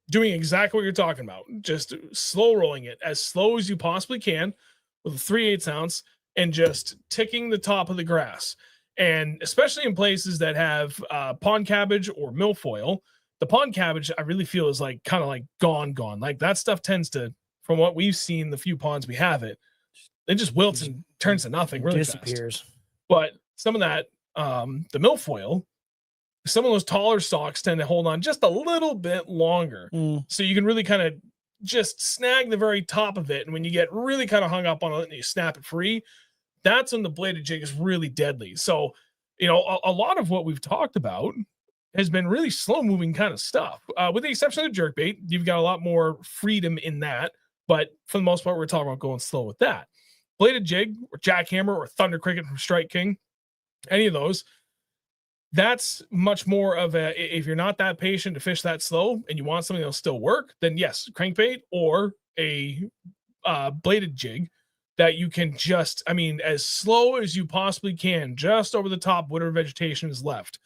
doing exactly what you're talking about, just slow rolling it as slow as you possibly can with a 3/8 ounce and just ticking the top of the grass. And especially in places that have pond cabbage or milfoil, the pond cabbage I really feel is like kind of like gone. Like that stuff tends to, from what we've seen, the few ponds we have it just wilts and turns to nothing, really disappears. fast. But some of that, the milfoil, some of those taller stalks tend to hold on just a little bit longer. So you can really kind of just snag the very top of it. And when you get really kind of hung up on it and you snap it free, that's when the bladed jig is really deadly. So, you know, a lot of what we've talked about has been really slow moving kind of stuff. With the exception of the jerkbait, you've got a lot more freedom in that. But for the most part, we're talking about going slow with that. Bladed jig or jackhammer or thunder cricket from Strike King, any of those, that's much more of a, if you're not that patient to fish that slow and you want something that'll still work, then yes, crankbait or a bladed jig that you can just, I mean, as slow as you possibly can, just over the top, whatever vegetation is left.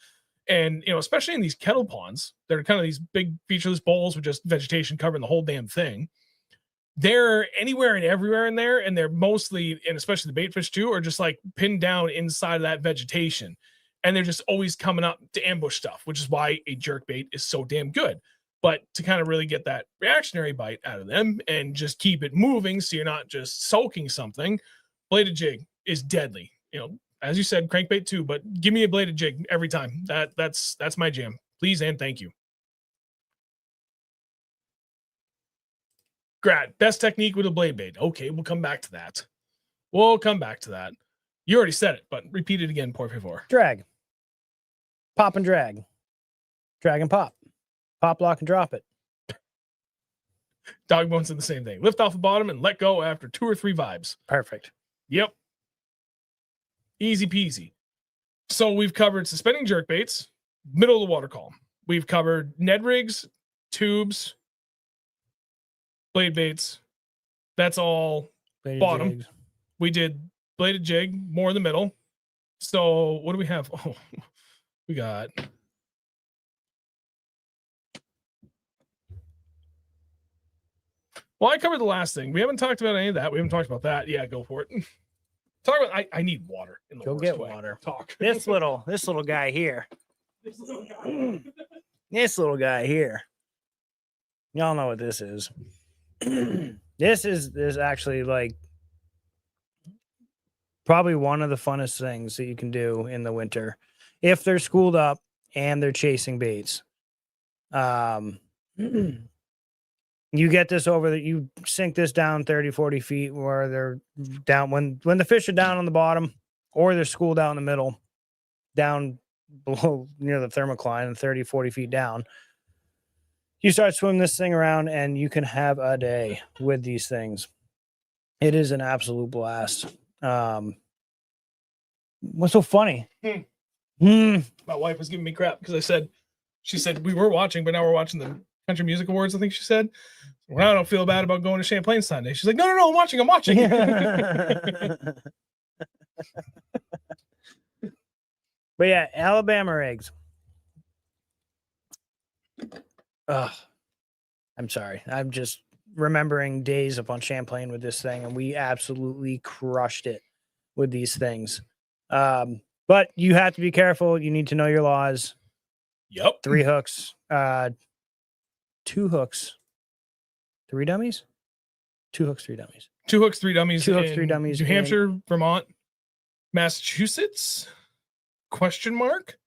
And, you know, especially in these kettle ponds, that are kind of these big featureless bowls with just vegetation covering the whole damn thing. they're anywhere and everywhere in there, and they're mostly, and especially the bait fish too, are just like pinned down inside of that vegetation, and they're just always coming up to ambush stuff, which is why a jerk bait is so damn good. But to kind of really get that reactionary bite out of them and just keep it moving, so you're not just soaking something, bladed jig is deadly. As you said, crankbait too, but give me a bladed jig every time. That's my jam. Please and thank you. Grad, best technique with a blade bait. Okay, we'll come back to that. You already said it, but repeat it again, por favor. Drag. Pop and drag. Drag and pop. Pop, lock, and drop it. Dog bones said the same thing. Lift off the bottom and let go after 2 or 3 vibes. Perfect. Yep. Easy peasy. So we've covered suspending jerk baits, middle of the water column. We've covered Ned rigs, tubes, blade baits. That's all Bladed bottom. jigs. We did bladed jig, more in the middle. So what do we have? Oh, we got... Well, I covered the last thing. We haven't talked about any of that. We haven't talked about that. Yeah, go for it. Talk about. I need water. In the Go worst get way. water. Talk. This little guy here. This little guy. This little guy here. Y'all know what this is. This is actually like probably one of the funnest things that you can do in the winter if they're schooled up and they're chasing baits. You get this over that you sink this down 30, 40 feet where they're down when the fish are down on the bottom or they're schooled out in the middle, down below near the thermocline and 30, 40 feet down. You start swimming this thing around and you can have a day with these things. It is an absolute blast. What's so funny? My wife was giving me crap because she said we were watching, but now we're watching the Country Music Awards, I think she said. Well, I don't feel bad about going to Champlain Sunday. She's like, no, I'm watching. But yeah, Alabama rigs. I'm sorry. I'm just remembering days up on Champlain with this thing, and we absolutely crushed it with these things. But you have to be careful. You need to know your laws. Yep. 3 hooks, 2 hooks, 3 dummies. 2 hooks, 3 dummies. 2 hooks, 3 dummies. 2 hooks, 3 dummies. New Hampshire, Vermont, Massachusetts? Question mark?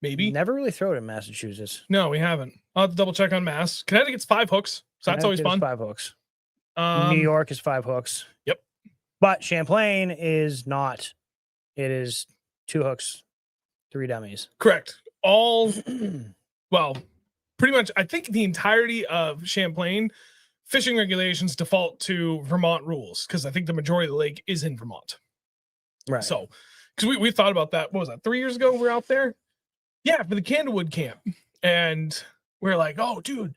Maybe. Never really throw it in Massachusetts. No, we haven't. I'll have to double check on Mass. Connecticut's 5 hooks, so that's always fun. 5 hooks. New York is 5 hooks. Yep. But Champlain is not. It is 2 hooks, 3 dummies. Correct. All, well, pretty much, I think the entirety of Champlain fishing regulations default to Vermont rules because I think the majority of the lake is in Vermont. Right. So, because we thought about that. What was that? 3 years ago, we were out there. Yeah, for the Candlewood camp. And we're like, oh, dude,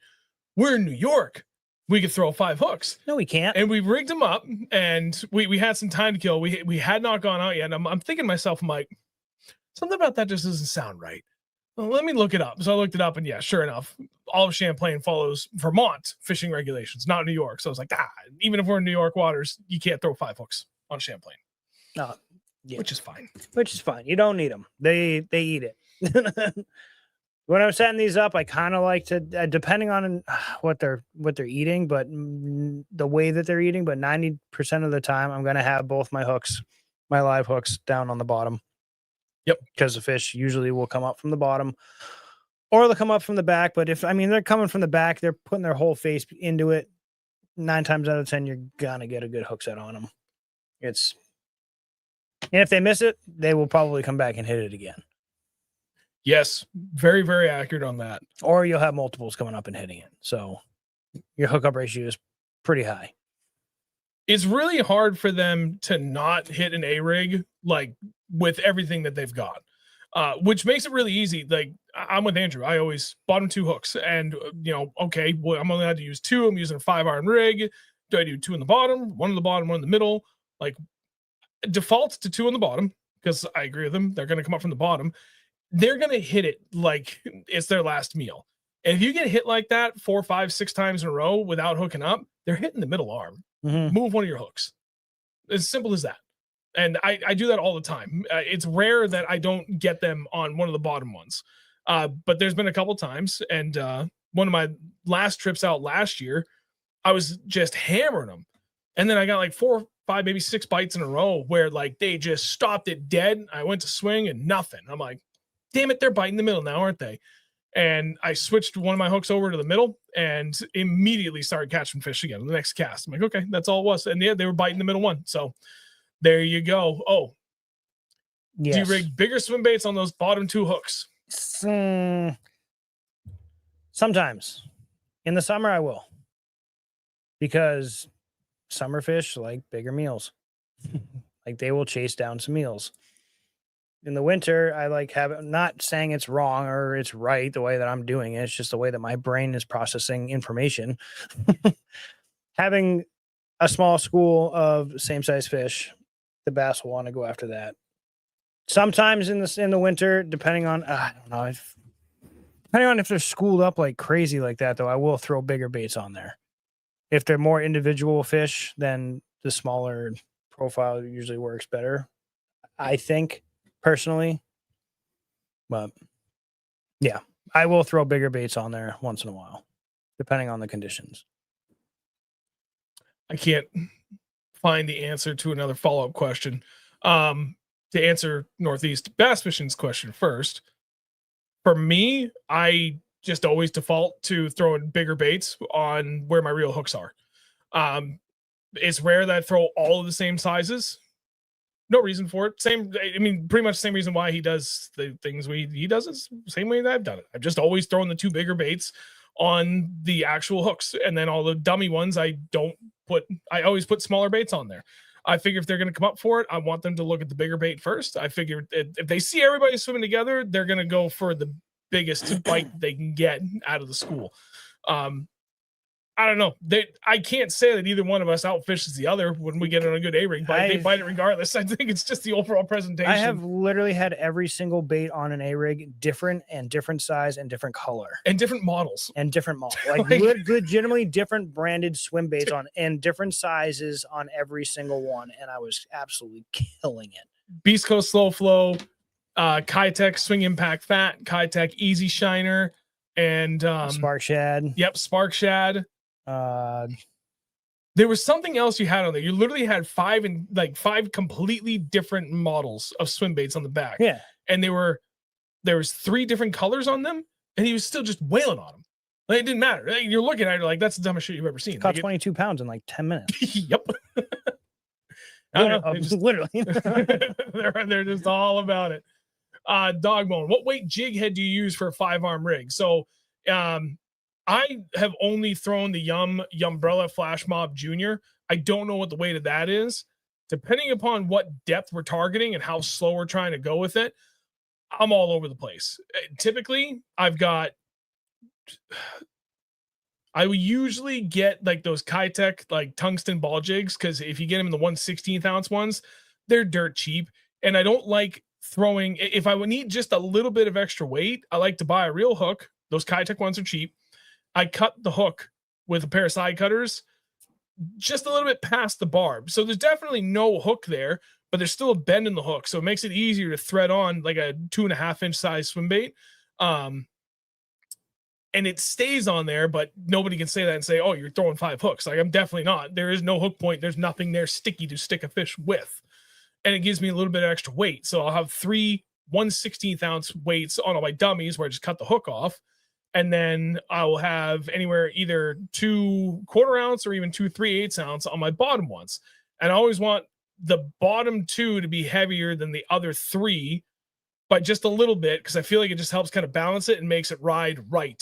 we're in New York. We could throw 5 hooks. No, we can't. And we rigged them up and we had some time to kill. We had not gone out yet. And I'm thinking to myself, I'm like, something about that just doesn't sound right. Well, let me look it up. So I looked it up and yeah, sure enough, all of Champlain follows Vermont fishing regulations, not New York. So I was like, even if we're in New York waters, you can't throw 5 hooks on Champlain. No, yeah. Which is fine. Which is fine. You don't need them. They eat it. When I'm setting these up, I kind of like to, depending on what they're eating, but the way that they're eating. But 90% of the time, I'm gonna have both my hooks, my live hooks, down on the bottom. Yep. Because the fish usually will come up from the bottom, or they'll come up from the back. But if they're coming from the back, they're putting their whole face into it. 9 times out of 10, you're gonna get a good hook set on them. And if they miss it, they will probably come back and hit it again. Yes, very, very accurate on that. Or you'll have multiples coming up and hitting it. So your hookup ratio is pretty high. It's really hard for them to not hit an A-rig, like with everything that they've got, which makes it really easy. Like I'm with Andrew. I always bottom 2 hooks and, okay, well, I'm only allowed to use 2. I'm using a 5-iron rig. Do I do 2 in the bottom, 1 in the bottom, 1 in the middle? Like default to 2 in the bottom because I agree with them. They're going to come up from the bottom. They're going to hit it like it's their last meal. And if you get hit like that 4, 5, 6 times in a row without hooking up, they're hitting the middle arm. Move one of your hooks. As simple as that. And I do that all the time. It's rare that I don't get them on one of the bottom ones. But there's been a couple times. And one of my last trips out last year, I was just hammering them. And then I got like 4, 5, maybe 6 bites in a row where like they just stopped it dead. I went to swing and nothing. I'm like, damn it, they're biting the middle now, aren't they? And I switched one of my hooks over to the middle and immediately started catching fish again on the next cast. I'm like, okay, that's all it was. And yeah, they were biting the middle one. So there you go. Oh, yes. Do you rig bigger swim baits on those bottom 2 hooks? Sometimes. In the summer, I will. Because summer fish like bigger meals. Like they will chase down some meals. In the winter, I like not saying it's wrong or it's right the way that I'm doing it. It's just the way that my brain is processing information. Having a small school of same size fish, the bass will want to go after that. Sometimes in the winter, depending on I don't know, depending on if they're schooled up like crazy like that, though, I will throw bigger baits on there. If they're more individual fish, then the smaller profile usually works better, I think, personally. But yeah, I will throw bigger baits on there once in a while, depending on the conditions. I can't find the answer to another follow-up question. To answer Northeast Bass Fishing's question first, for me, I just always default to throwing bigger baits on where my real hooks are. It's rare that I throw all of the same sizes. No reason for it. Pretty much the same reason why he does the things he does is the same way that I've done it. I've just always thrown the 2 bigger baits on the actual hooks, and then all the dummy ones I always put smaller baits on there. I figure if they're going to come up for it, I want them to look at the bigger bait first. I figure if they see everybody swimming together, they're going to go for the biggest bite they can get out of the school. I don't know. I can't say that either one of us outfishes the other when we get on a good A-rig, but they bite it regardless. I think it's just the overall presentation. I have literally had every single bait on an A-rig different size and different color. And different models. Like legitimately different branded swim baits on and different sizes on every single one. And I was absolutely killing it. Beast Coast Slow Flow, Kitech Swing Impact Fat, Kitech Easy Shiner, and Spark Shad. Yep, Spark Shad. There was something else you had on there. You literally had 5 completely different models of swim baits on the back. Yeah. And there was 3 different colors on them, and he was still just wailing on them. Like, it didn't matter. Like, you're looking at it like that's the dumbest shit you've ever seen. Caught 22 pounds in like 10 minutes. Yep. I don't know. Literally. they're just all about it. Dogbone, what weight jig head do you use for a 5-arm rig? So I have only thrown the Umbrella Flash Mob Junior. I don't know what the weight of that is. Depending upon what depth we're targeting and how slow we're trying to go with it, I'm all over the place. Typically, I will usually get like those Kitech like tungsten ball jigs, because if you get them in the 1/16 ounce ones, they're dirt cheap. And I don't like throwing, if I would need just a little bit of extra weight, I like to buy a real hook. Those Kitech ones are cheap. I cut the hook with a pair of side cutters just a little bit past the barb. So there's definitely no hook there, but there's still a bend in the hook. So it makes it easier to thread on like a 2.5-inch size swim bait. And it stays on there, but nobody can say that and say, oh, you're throwing 5 hooks. Like, I'm definitely not. There is no hook point. There's nothing there sticky to stick a fish with. And it gives me a little bit of extra weight. So I'll have 3 1/16 ounce weights on all my dummies where I just cut the hook off. And then I will have anywhere either 2 1/4 ounce or even 2 3/8 ounce on my bottom ones. And I always want the bottom 2 to be heavier than the other 3, but just a little bit, because I feel like it just helps kind of balance it and makes it ride right.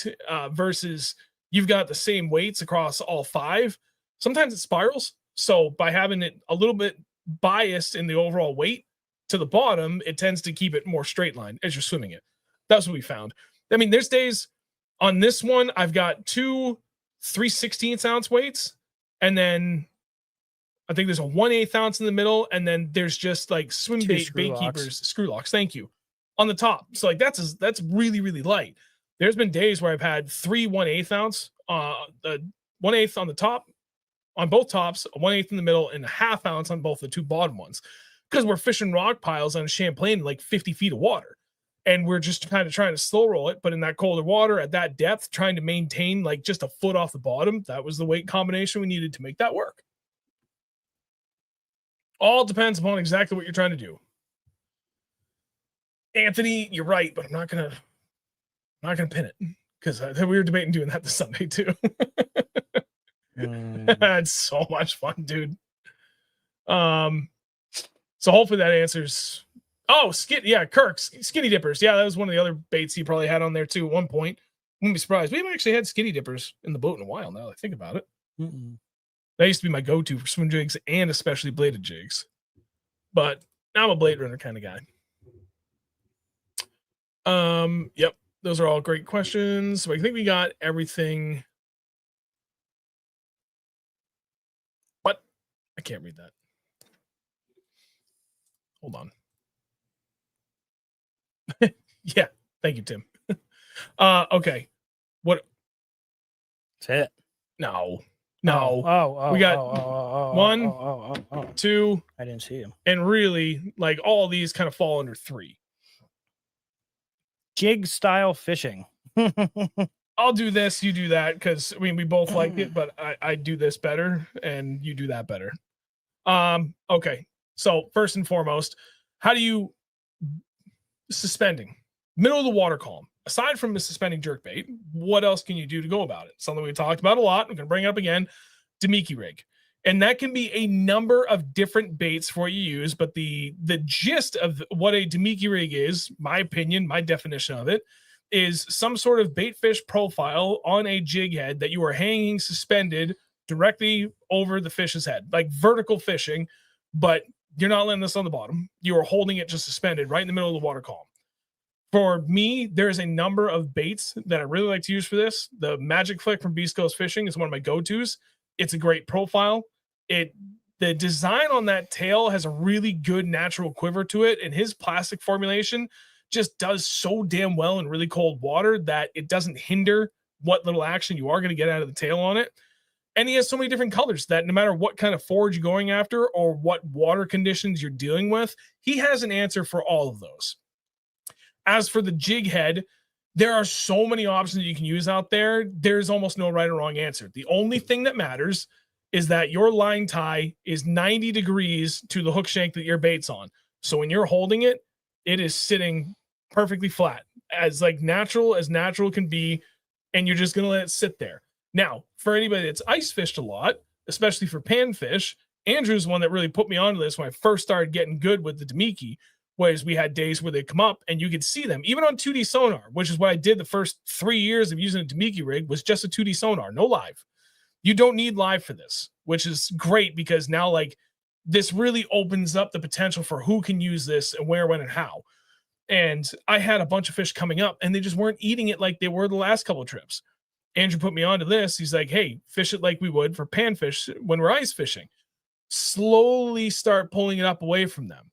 Versus you've got the same weights across all 5. Sometimes it spirals. So by having it a little bit biased in the overall weight to the bottom, it tends to keep it more straight line as you're swimming it. That's what we found. I mean, there's days on this one, I've got 2 3/16 ounce weights, and then I think there's a 1/8 ounce in the middle, and then there's just like swim bait keepers, screw locks. Thank you, on the top. So like that's really, really light. there's been days where I've had 3 1/8 ounce, the 1/8 on the top, on both tops, a 1/8 in the middle, and a 1/2 ounce on both the 2 bottom ones. Because we're fishing rock piles on Champlain, like 50 feet of water. And we're just kind of trying to slow roll it, but in that colder water at that depth, trying to maintain like just a foot off the bottom. That was the weight combination we needed to make that work. All depends upon exactly what you're trying to do. Anthony, you're right, but I'm not gonna pin it because we were debating doing that this Sunday too. It's so much fun, dude. So hopefully that answers. Oh, Kirk's skinny dippers. Yeah, that was one of the other baits he probably had on there too at one point. Wouldn't be surprised. We haven't actually had skinny dippers in the boat in a while now that I think about it. That used to be my go-to for swim jigs and especially bladed jigs. But now I'm a blade runner kind of guy. Yep. Those are all great questions. So I think we got everything. What? I can't read that. Hold on. Yeah. Thank you, Tim. Okay. What? That's it. No. We got 1, 2. I didn't see him. And really, like all these kind of fall under 3. Jig style fishing. I'll do this, you do that, because I mean we both like it, but I do this better and you do that better. Okay. So first and foremost, how do you suspending middle of the water column? Aside from the suspending jerkbait, what else can you do to go about it? Something we talked about a lot. I'm going to bring it up again. Damiki rig. And that can be a number of different baits for you use, but the gist of what a Damiki rig is, my opinion, my definition of it, is some sort of bait fish profile on a jig head that you are hanging suspended directly over the fish's head, like vertical fishing, but you're not letting this on the bottom. You are holding it just suspended right in the middle of the water column. For me, there's a number of baits that I really like to use for this. The Magic Flick from Beast Coast Fishing is one of my go-tos. It's a great profile. The design on that tail has a really good natural quiver to it, and his plastic formulation just does so damn well in really cold water that it doesn't hinder what little action you are going to get out of the tail on it. And he has so many different colors that no matter what kind of forage you're going after or what water conditions you're dealing with, he has an answer for all of those. As for the jig head, there are so many options you can use out there. There's almost no right or wrong answer. The only thing that matters is that your line tie is 90 degrees to the hook shank that your bait's on. So when you're holding it, it is sitting perfectly flat, as natural can be, and you're just going to let it sit there. Now, for anybody that's ice fished a lot, especially for panfish, Andrew's one that really put me onto this when I first started getting good with the Damiki. Was we had days where they come up and you could see them even on 2D sonar, which is what I did the first 3 years of using a Damiki rig, was just a 2D sonar, no live. You don't need live for this, which is great because now this really opens up the potential for who can use this and where, when, and how. And I had a bunch of fish coming up and they just weren't eating it like they were the last couple of trips. Andrew put me onto this. He's like, hey, fish it like we would for panfish when we're ice fishing. Slowly start pulling it up away from them.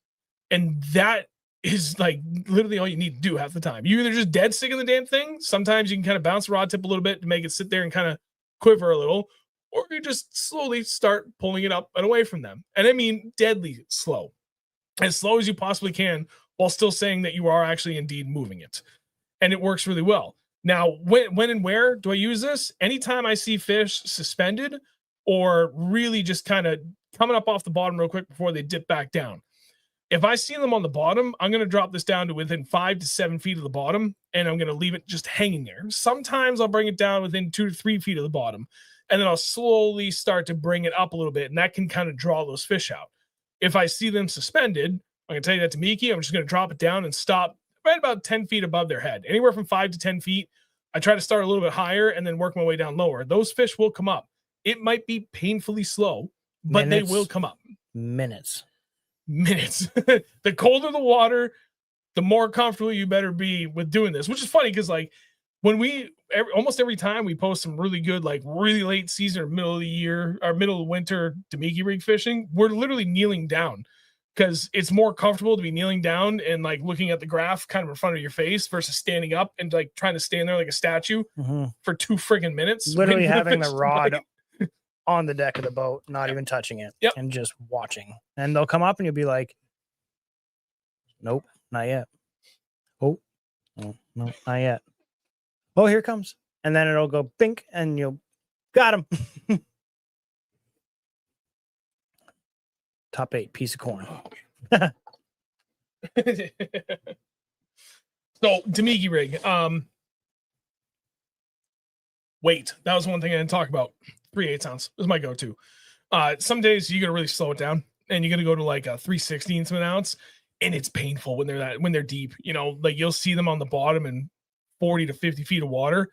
And that is literally all you need to do half the time. You either just dead stick in the damn thing. Sometimes you can kind of bounce the rod tip a little bit to make it sit there and kind of quiver a little, or you just slowly start pulling it up and away from them. And I mean, deadly slow, as slow as you possibly can, while still saying that you are actually indeed moving it. And it works really well. Now, when and where do I use this? Anytime I see fish suspended or really just kind of coming up off the bottom real quick before they dip back down. If I see them on the bottom, I'm going to drop this down to within 5 to 7 feet of the bottom, and I'm going to leave it just hanging there. Sometimes I'll bring it down within 2 to 3 feet of the bottom, and then I'll slowly start to bring it up a little bit, and that can kind of draw those fish out. If I see them suspended, I'm going to tell you that to Miki, I'm just going to drop it down and stop right about 10 feet above their head. Anywhere from 5 to 10 feet. I try to start a little bit higher and then work my way down lower. Those fish will come up. It might be painfully slow, but they will come up. Minutes. The colder the water, the more comfortable you better be with doing this, which is funny because when almost every time we post some really good, really late season or middle of the year or middle of winter Damiki rig fishing, we're literally kneeling down because it's more comfortable to be kneeling down and like looking at the graph kind of in front of your face versus standing up and like trying to stand there like a statue for 2 friggin' minutes. Literally waiting for having the fish to rod bite. on the deck of the boat, not even touching it, Yep. and just watching. And they'll come up and you'll be like, nope, not yet. Oh, no, not yet. Oh, here it comes. And then it'll go bink and you'll got him. Top 8 piece of corn. So Damiki rig. Weight. That was one thing I didn't talk about. 3/8 ounce is my go-to. Some days you gotta really slow it down and you gotta go to like a 3/16 of an ounce, and it's painful when they're deep. You know, like you'll see them on the bottom in 40 to 50 feet of water,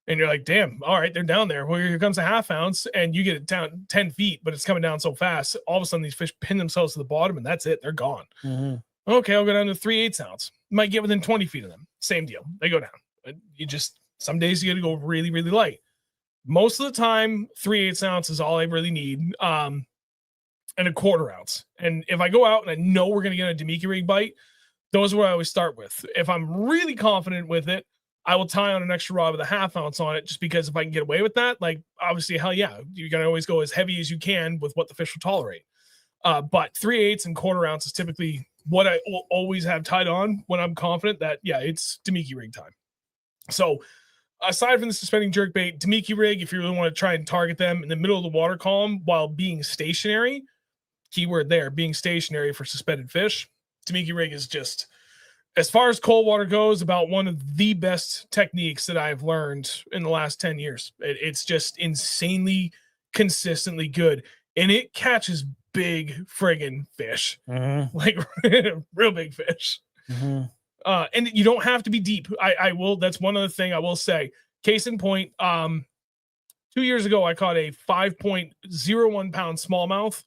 and you're like, damn, all right, they're down there. Well, here comes a 1/2 ounce, and you get it down 10 feet, but it's coming down so fast. All of a sudden, these fish pin themselves to the bottom, and that's it. They're gone. Okay, I'll go down to 3/8 ounce. Might get within 20 feet of them. Same deal. They go down. But some days you got to go really, really light. Most of the time, 3/8 ounce is all I really need. And a 1/4 ounce. And if I go out and I know we're going to get a Damiki rig bite, those are what I always start with. If I'm really confident with it, I will tie on an extra rod with a 1/2 ounce on it, just because if I can get away with that, like obviously, hell yeah, you got to always go as heavy as you can with what the fish will tolerate. But 3/8 and 1/4 ounce is typically what I will always have tied on when I'm confident that, yeah, it's Damiki rig time. So aside from the suspending jerkbait, Damiki rig, if you really want to try and target them in the middle of the water column while being stationary, keyword there, being stationary for suspended fish, Damiki rig is just, as far as cold water goes, about one of the best techniques that I've learned in the last 10 years. It's just insanely consistently good, and it catches big friggin' fish, like real big fish. And you don't have to be deep. I will. That's one other thing I will say. Case in point, 2 years ago, I caught a 5.01 pound smallmouth.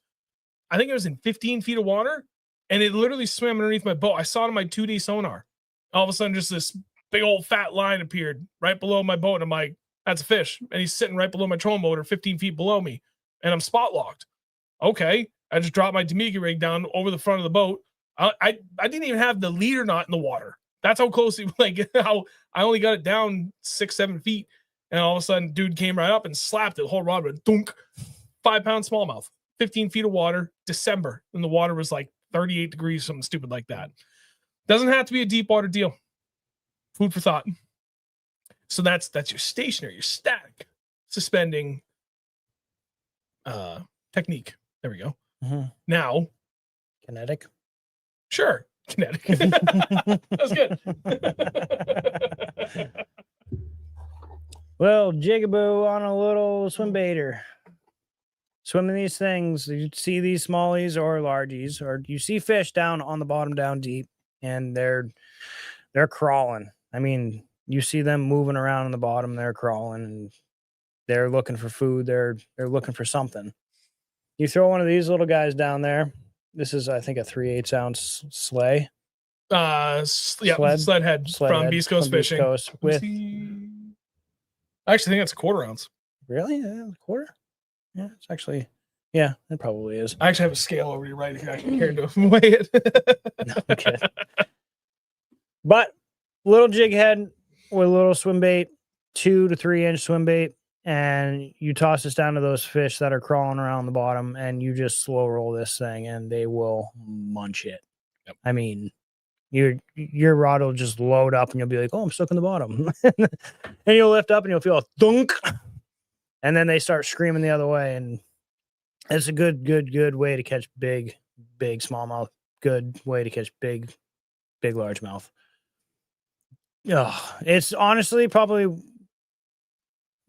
I think it was in 15 feet of water, and it literally swam underneath my boat. I saw it on my 2D sonar. All of a sudden, just this big old fat line appeared right below my boat. And I'm like, that's a fish. And he's sitting right below my trolling motor, 15 feet below me. And I'm spot locked. Okay. I just dropped my Damiki rig down over the front of the boat. I didn't even have the leader knot in the water. That's how close it, like how I only got it down 6-7 feet. And all of a sudden, dude came right up and slapped it. The whole rod went dunk. 5 pound smallmouth, 15 feet of water, December. And the water was like 38 degrees, something stupid like that. Doesn't have to be a deep water deal. Food for thought. So that's your stationary, your static suspending technique. There we go. Now, kinetic. Sure, kinetic. That's good. Well, jigaboo on a little swim baiter. Swimming these things, you see these smallies or largies, or you see fish down on the bottom, down deep, and they're crawling. I mean, you see them moving around on the bottom, they're crawling, and they're looking for food. They're looking for something. You throw one of these little guys down there. This is, I think, a 3/8 ounce sleigh. Sled head from Beast Coast Fishing. Beast Coast with, I actually think that's a 1/4 ounce. Really? Yeah, 1/4? Yeah, it's actually, yeah, it probably is. I actually have a scale over here, right? I can care to weigh it. Okay. But little jig head with a little swim bait, 2 to 3 inch swim bait, and you toss this down to those fish that are crawling around the bottom, and you just slow roll this thing, and they will munch it. Yep. I mean, your rod will just load up, and you'll be like, "Oh, I'm stuck in the bottom," and you'll lift up, and you'll feel a thunk, and then they start screaming the other way, and it's a good way to catch big smallmouth. Good way to catch big largemouth. It's honestly probably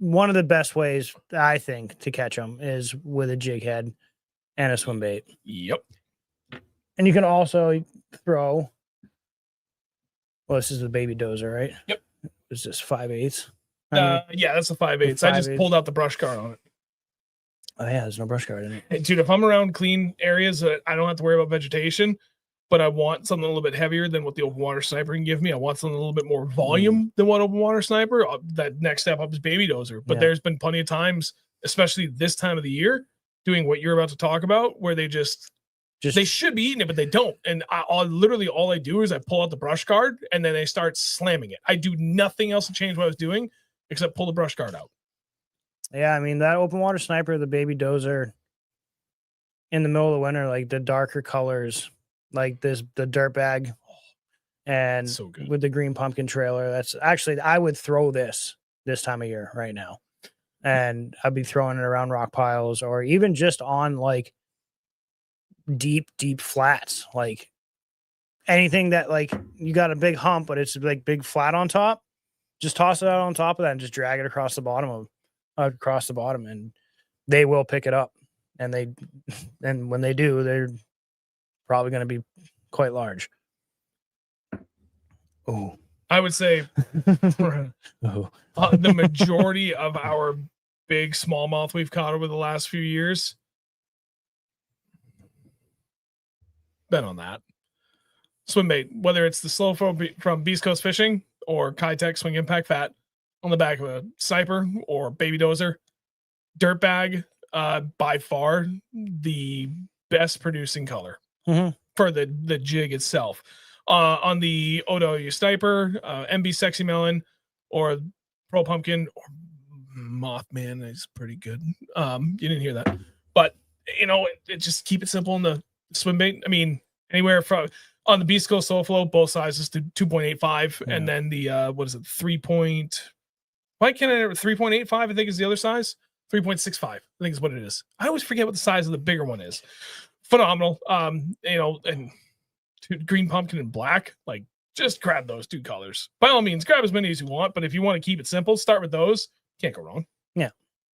one of the best ways, I think, to catch them is with a jig head and a swim bait. Yep. And you can also throw. Well, this is the baby dozer, right? Yep. Is this 5/8? Yeah, that's a 5/8. I just pulled out the brush guard on it. Oh yeah, there's no brush guard in it. Hey, dude, if I'm around clean areas, I don't have to worry about vegetation, but I want something a little bit heavier than what the open water sniper can give me. I want something a little bit more volume than what open water sniper. That next step up is baby dozer. But there's been plenty of times, especially this time of the year, doing what you're about to talk about, where they just They should be eating it, but they don't. And literally all I do is I pull out the brush guard and then I start slamming it. I do nothing else to change what I was doing except pull the brush guard out. Yeah, I mean, that open water sniper, the baby dozer in the middle of the winter, like the darker colors, like the dirt bag and So good. with the green pumpkin trailer. That's actually, I would throw this time of year right now. And I'd be throwing it around rock piles or even just on like deep flats, like anything that like you got a big hump, but it's like big flat on top. Just toss it out on top of that and just drag it across the bottom, and they will pick it up. And when they do, they're probably going to be quite large. Oh, I would say the majority of our big smallmouth we've caught over the last few years been on that swim bait, whether it's the slow from Beast Coast Fishing or Kitech Swing Impact Fat on the back of a sniper or baby dozer. Dirt bag, by far the best producing color for the jig itself. On the OW sniper, MB Sexy Melon or Pro Pumpkin or Mothman is pretty good. You didn't hear that, but you know, it just keep it simple in the swim bait. I mean, anywhere from on the Beast Coast Slow Flow, both sizes to 2.85, and then the what is it, 3.85? I think is the other size. 3.65, I think is what it is. I always forget what the size of the bigger one is. Phenomenal. You know, and green pumpkin and black, like just grab those two colors. By all means, grab as many as you want, but if you want to keep it simple, start with those. Can't go wrong. Yeah.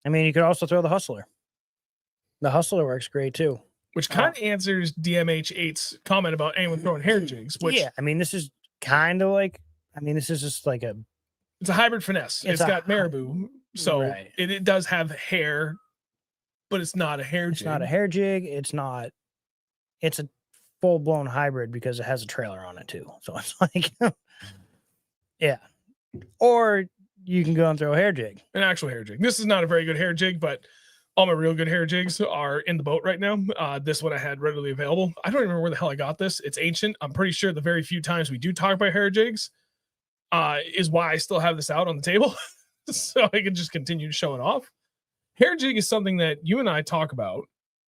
I mean, you could also throw the Hustler. The Hustler works great too. Which kind of answers DMH8's comment about anyone throwing hair jigs. Which, yeah, I mean, this is kind of like, this is just like it's a hybrid finesse. It's got marabou, so it does have hair, but it's not a hair jig. It's not a hair jig. It's a full-blown hybrid because it has a trailer on it too. So it's like, yeah. Or you can go and throw a hair jig. An actual hair jig. This is not a very good hair jig, but all my real good hair jigs are in the boat right now. This one I had readily available. I don't remember where the hell I got this. It's ancient. I'm pretty sure the very few times we do talk about hair jigs is why I still have this out on the table. So I can just continue to show it off. Hair jig is something that you and I talk about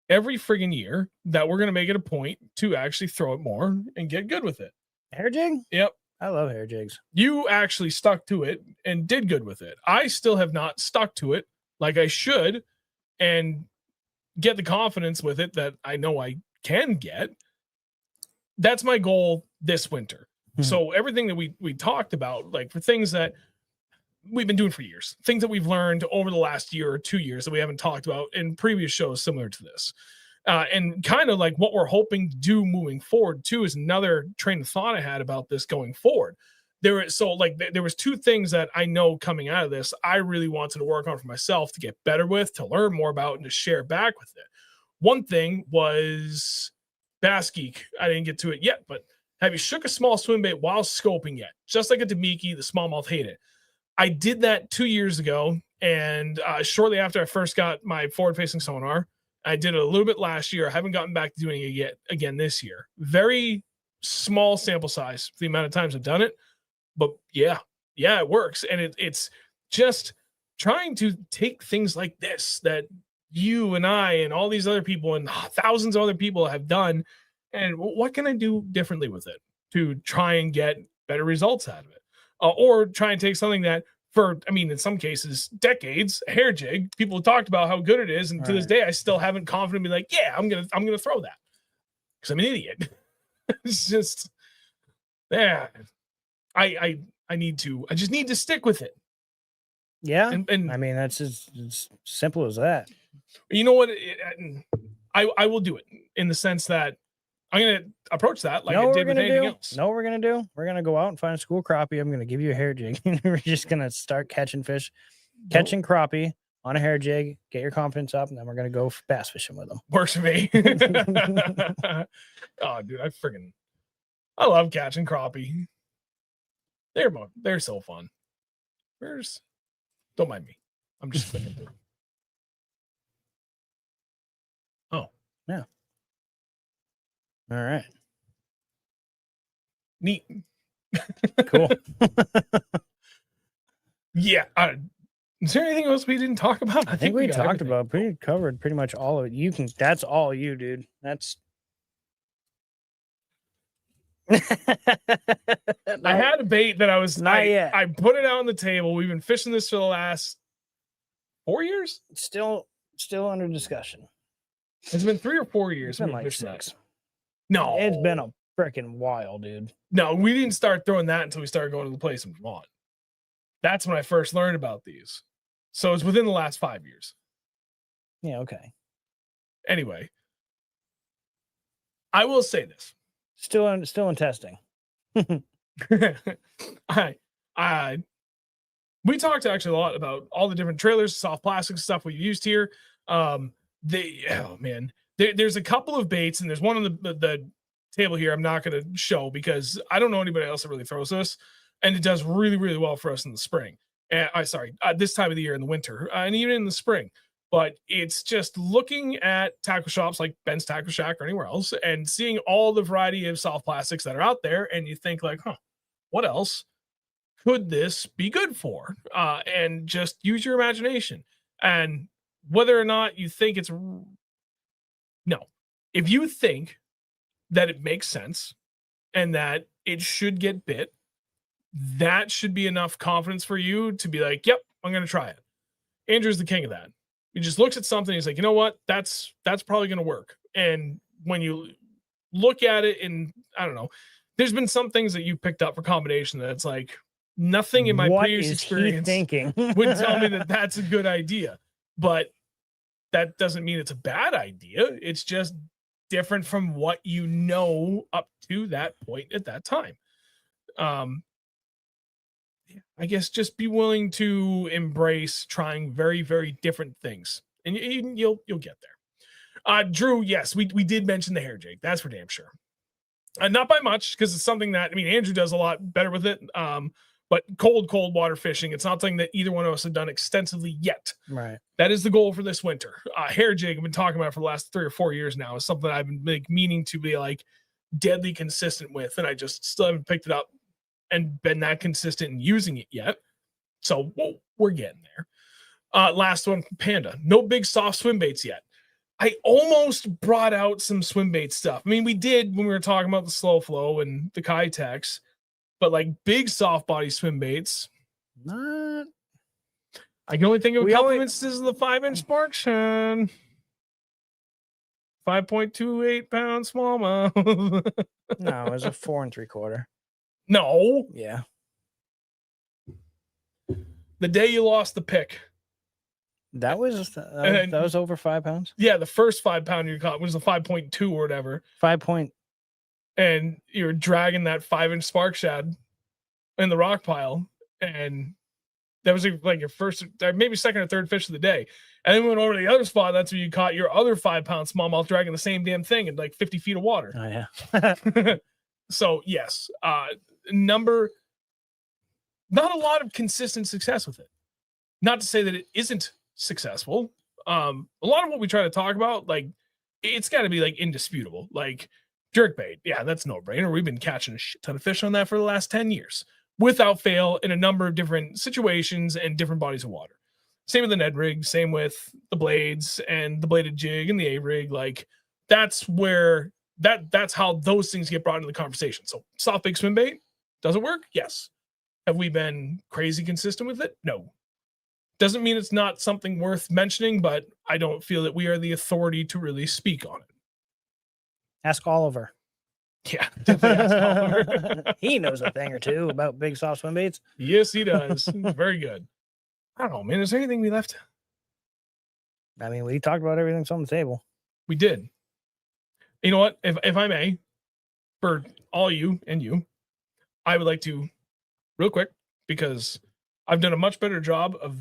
every friggin' year, that we're going to make it a point to actually throw it more and get good with it. Hair jig? Yep. I love hair jigs. You actually stuck to it and did good with it. I still have not stuck to it like I should and get the confidence with it that I know I can get. That's my goal this winter. So everything that we talked about, like for things that we've been doing for years, things that we've learned over the last year or 2 years that we haven't talked about in previous shows similar to this. And kind of like what we're hoping to do moving forward too is another train of thought I had about this going forward. There was two things that I know coming out of this I really wanted to work on for myself to get better with, to learn more about, and to share back with it. One thing was Bass Geek. I didn't get to it yet, but have you shook a small swim bait while scoping yet? Just like a Demiki, the smallmouth hate it. I did that 2 years ago, and shortly after I first got my forward-facing sonar, I did it a little bit last year. I haven't gotten back to doing it yet again this year. Very small sample size for the amount of times I've done it, but yeah, it works. And it's just trying to take things like this that you and I and all these other people and thousands of other people have done, and what can I do differently with it to try and get better results out of it? Or try and take something that in some cases, decades, a hair jig, people have talked about how good it is. And to this day, I still haven't confidently be like, yeah, I'm going to throw that because I'm an idiot. It's just, yeah, I just need to stick with it. Yeah. And I mean, that's as simple as that. You know what? I will do it in the sense that I'm going to approach that like I did with anything else. Know what we're going to do? We're going to go out and find a school crappie. I'm going to give you a hair jig. We're just going to start catching fish, catching crappie on a hair jig, get your confidence up, and then we're going to go bass fishing with them. Works for me. Oh, dude, I love catching crappie. They're so fun. Don't mind me. I'm just clicking through. Oh. Yeah. All right. Neat. Cool. Yeah. Is there anything else we didn't talk about? I think we got talked everything. covered pretty much all of it. That's all you, dude. That's I had a bait that Not yet. I put it out on the table. We've been fishing this for the last 4 years. still under discussion. It's been 3 or 4 years. It's been we've like fished that. 6. No, It's been a freaking while, dude. No, we didn't start throwing that until we started going to the place in Vermont. That's when I first learned about these. So it's within the last 5 years. Yeah, okay. Anyway, I will say this. Still in testing. We talked actually a lot about all the different trailers, soft plastic stuff we used here. There's a couple of baits, and there's one on the table here I'm not going to show because I don't know anybody else that really throws this, and it does really, really well for us in the spring. This time of the year in the winter, and even in the spring. But it's just looking at tackle shops like Ben's Tackle Shack or anywhere else and seeing all the variety of soft plastics that are out there, and you think like, what else could this be good for? And just use your imagination. And whether or not you think it's if you think that it makes sense and that it should get bit, that should be enough confidence for you to be like, yep, I'm going to try it. Andrew's the king of that. He just looks at something. He's like, you know what? That's probably going to work. And when you look at it, and I don't know, there's been some things that you picked up for combination that's like nothing in my previous experience thinking would tell me that that's a good idea. But that doesn't mean it's a bad idea. It's just different from what you know up to that point at that time. I guess just be willing to embrace trying very, very different things, and you'll get there. Drew, yes, we did mention the hair jig. That's for damn sure. Not by much, because it's something that Andrew does a lot better with it. But cold water fishing, it's not something that either one of us have done extensively yet. Right. That is the goal for this winter. Hair jig, I've been talking about for the last 3 or 4 years now. Is something I've been meaning to be like deadly consistent with, and I just still haven't picked it up and been that consistent in using it yet. So we're getting there. Last one, Panda. No big soft swim baits yet. I almost brought out some swim bait stuff. We did when we were talking about the slow flow and the Kitex, but like big soft body swim baits. Not. I can only think of a couple of instances of the 5-inch Sparkshan. 5.28 pound smallmouth. No, it was a 4 3/4. No. Yeah. The day you lost the pick. That was over 5 pounds. Yeah, the first 5 pound you caught was a 5.2 or whatever. 5 point. And you were dragging that 5-inch spark shad in the rock pile, and that was like your first, maybe second or third fish of the day. And then we went over to the other spot. That's where you caught your other 5 pound smallmouth dragging the same damn thing in like 50 feet of water. Oh yeah. So yes, not a lot of consistent success with it. Not to say that it isn't successful. A lot of what we try to talk about, like, it's got to be like indisputable. Like jerkbait, yeah, that's no brainer. We've been catching a shit ton of fish on that for the last 10 years without fail in a number of different situations and different bodies of water. Same with the Ned rig, same with the blades and the bladed jig and the A rig. Like that's where that's how those things get brought into the conversation. So soft big swim bait, does it work? Yes. Have we been crazy consistent with it? No. Doesn't mean it's not something worth mentioning, but I don't feel that we are the authority to really speak on it. Ask Oliver. Yeah, definitely ask Oliver. He knows a thing or two about big soft swim baits. Yes, he does. Very good. I don't know, man. Is there anything we left? We talked about everything that's on the table. We did. You know what? If I may, for all you and you, I would like to, real quick, because I've done a much better job of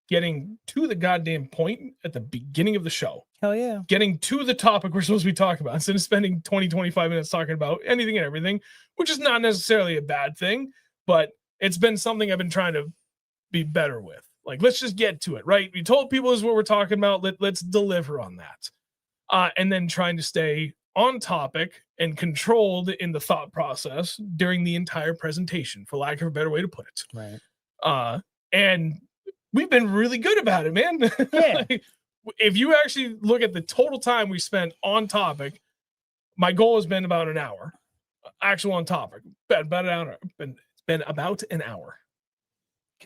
getting to the goddamn point at the beginning of the show. Hell yeah. Getting to the topic we're supposed to be talking about instead of spending 20, 25 minutes talking about anything and everything, which is not necessarily a bad thing, but it's been something I've been trying to be better with. Like, let's just get to it, right? We told people this is what we're talking about. Let's deliver on that. And then trying to stay on topic and controlled in the thought process during the entire presentation, for lack of a better way to put it. Right. And we've been really good about it, man. Yeah. Like, if you actually look at the total time we spent on topic, my goal has been about an hour. Actual on topic, about an hour. It's been about an hour.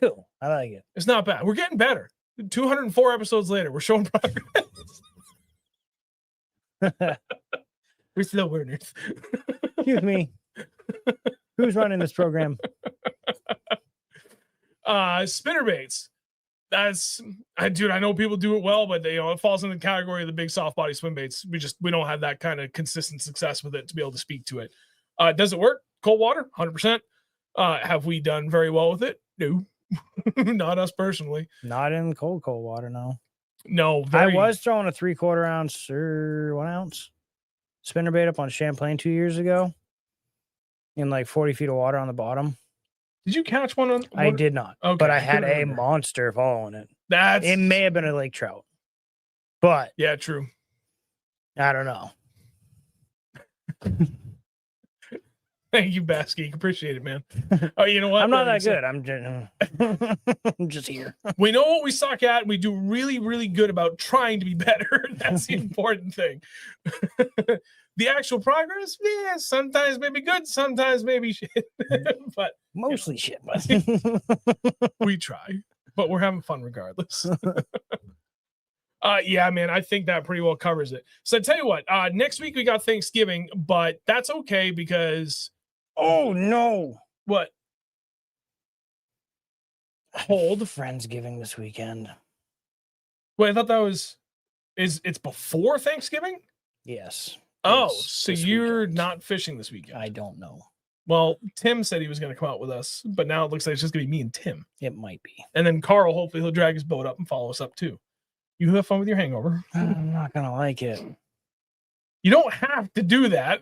Cool. I like it. It's not bad. We're getting better. 204 episodes later, we're showing progress. We're slow learners. Excuse me. Who's running this program? Spinnerbaits. That's dude, I know people do it well, but it falls in the category of the big soft body swim baits. We don't have that kind of consistent success with it to be able to speak to it. Does it work? Cold water, 100%. Have we done very well with it? No. Not us personally. Not in cold water, no. No, I was throwing a 3/4 ounce or 1 ounce spinnerbait up on Champlain 2 years ago in like 40 feet of water on the bottom. Did you catch one on? I did not, okay, but I had a monster following it. It may have been a lake trout, but yeah, true. I don't know. Thank you, Basky. Appreciate it, man. Oh, you know what? I'm not that good. I'm just here. We know what we suck at. And we do really, really good about trying to be better. That's the important thing. The actual progress, yeah, sometimes maybe good, sometimes maybe shit. But mostly shit. But we try. But we're having fun regardless. Yeah, man, I think that pretty well covers it. So I tell you what, next week we got Thanksgiving, but that's okay because oh no. What? Hold Friendsgiving this weekend. Wait, I thought that was it's before Thanksgiving? Yes. Oh, so you're not fishing this weekend? I don't know. Well, Tim said he was going to come out with us, but now it looks like it's just going to be me and Tim. It might be. And then Carl, hopefully he'll drag his boat up and follow us up too. You have fun with your hangover. I'm not going to like it. You don't have to do that.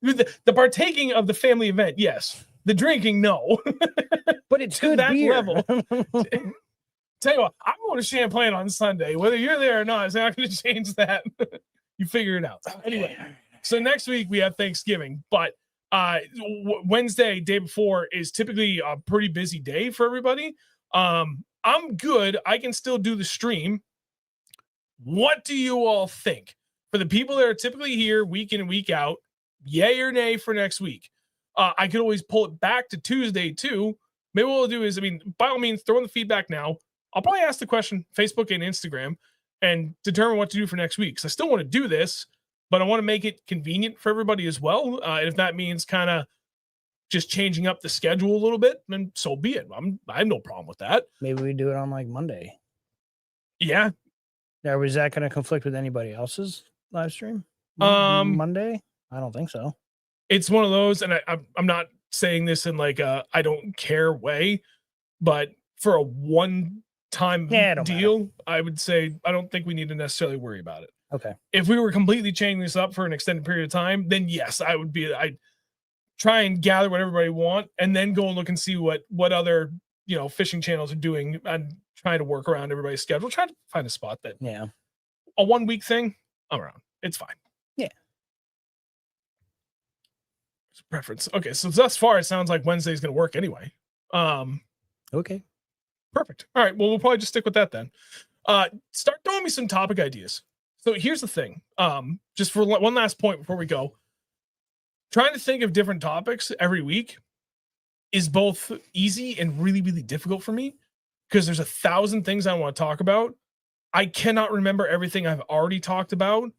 The partaking of the family event, yes. The drinking, no. But it's good that beer. Level. Tell you what, I'm going to Champlain on Sunday. Whether you're there or not, it's not going to change that. You figure it out. Okay. Anyway, so next week we have Thanksgiving, but Wednesday, day before, is typically a pretty busy day for everybody. I'm good. I can still do the stream. What do you all think? For the people that are typically here week in and week out, yay or nay for next week? I could always pull it back to Tuesday too. Maybe what we'll do is, by all means, throw in the feedback now. I'll probably ask the question Facebook and Instagram and determine what to do for next week. Because I still want to do this, but I want to make it convenient for everybody as well. And if that means kind of just changing up the schedule a little bit, then so be it. I have no problem with that. Maybe we do it on like Monday. Yeah. Now, is that going to conflict with anybody else's live stream? Monday? I don't think so. It's one of those, and I'm not saying this in like a I don't care way, but for a one-time deal, matter. I would say I don't think we need to necessarily worry about it. Okay. If we were completely changing this up for an extended period of time, then yes, I'd try and gather what everybody want, and then go and look and see what other fishing channels are doing, and trying to work around everybody's schedule. Try to find a spot that a 1 week thing. I'm around. It's fine. Yeah. It's a preference. Okay, so thus far it sounds like Wednesday's going to work anyway. Okay. Perfect. All right. Well, we'll probably just stick with that then. Start throwing me some topic ideas. So here's the thing. Just for one last point before we go. Trying to think of different topics every week is both easy and really, really difficult for me because there's 1,000 things I want to talk about. I cannot remember everything I've already talked about.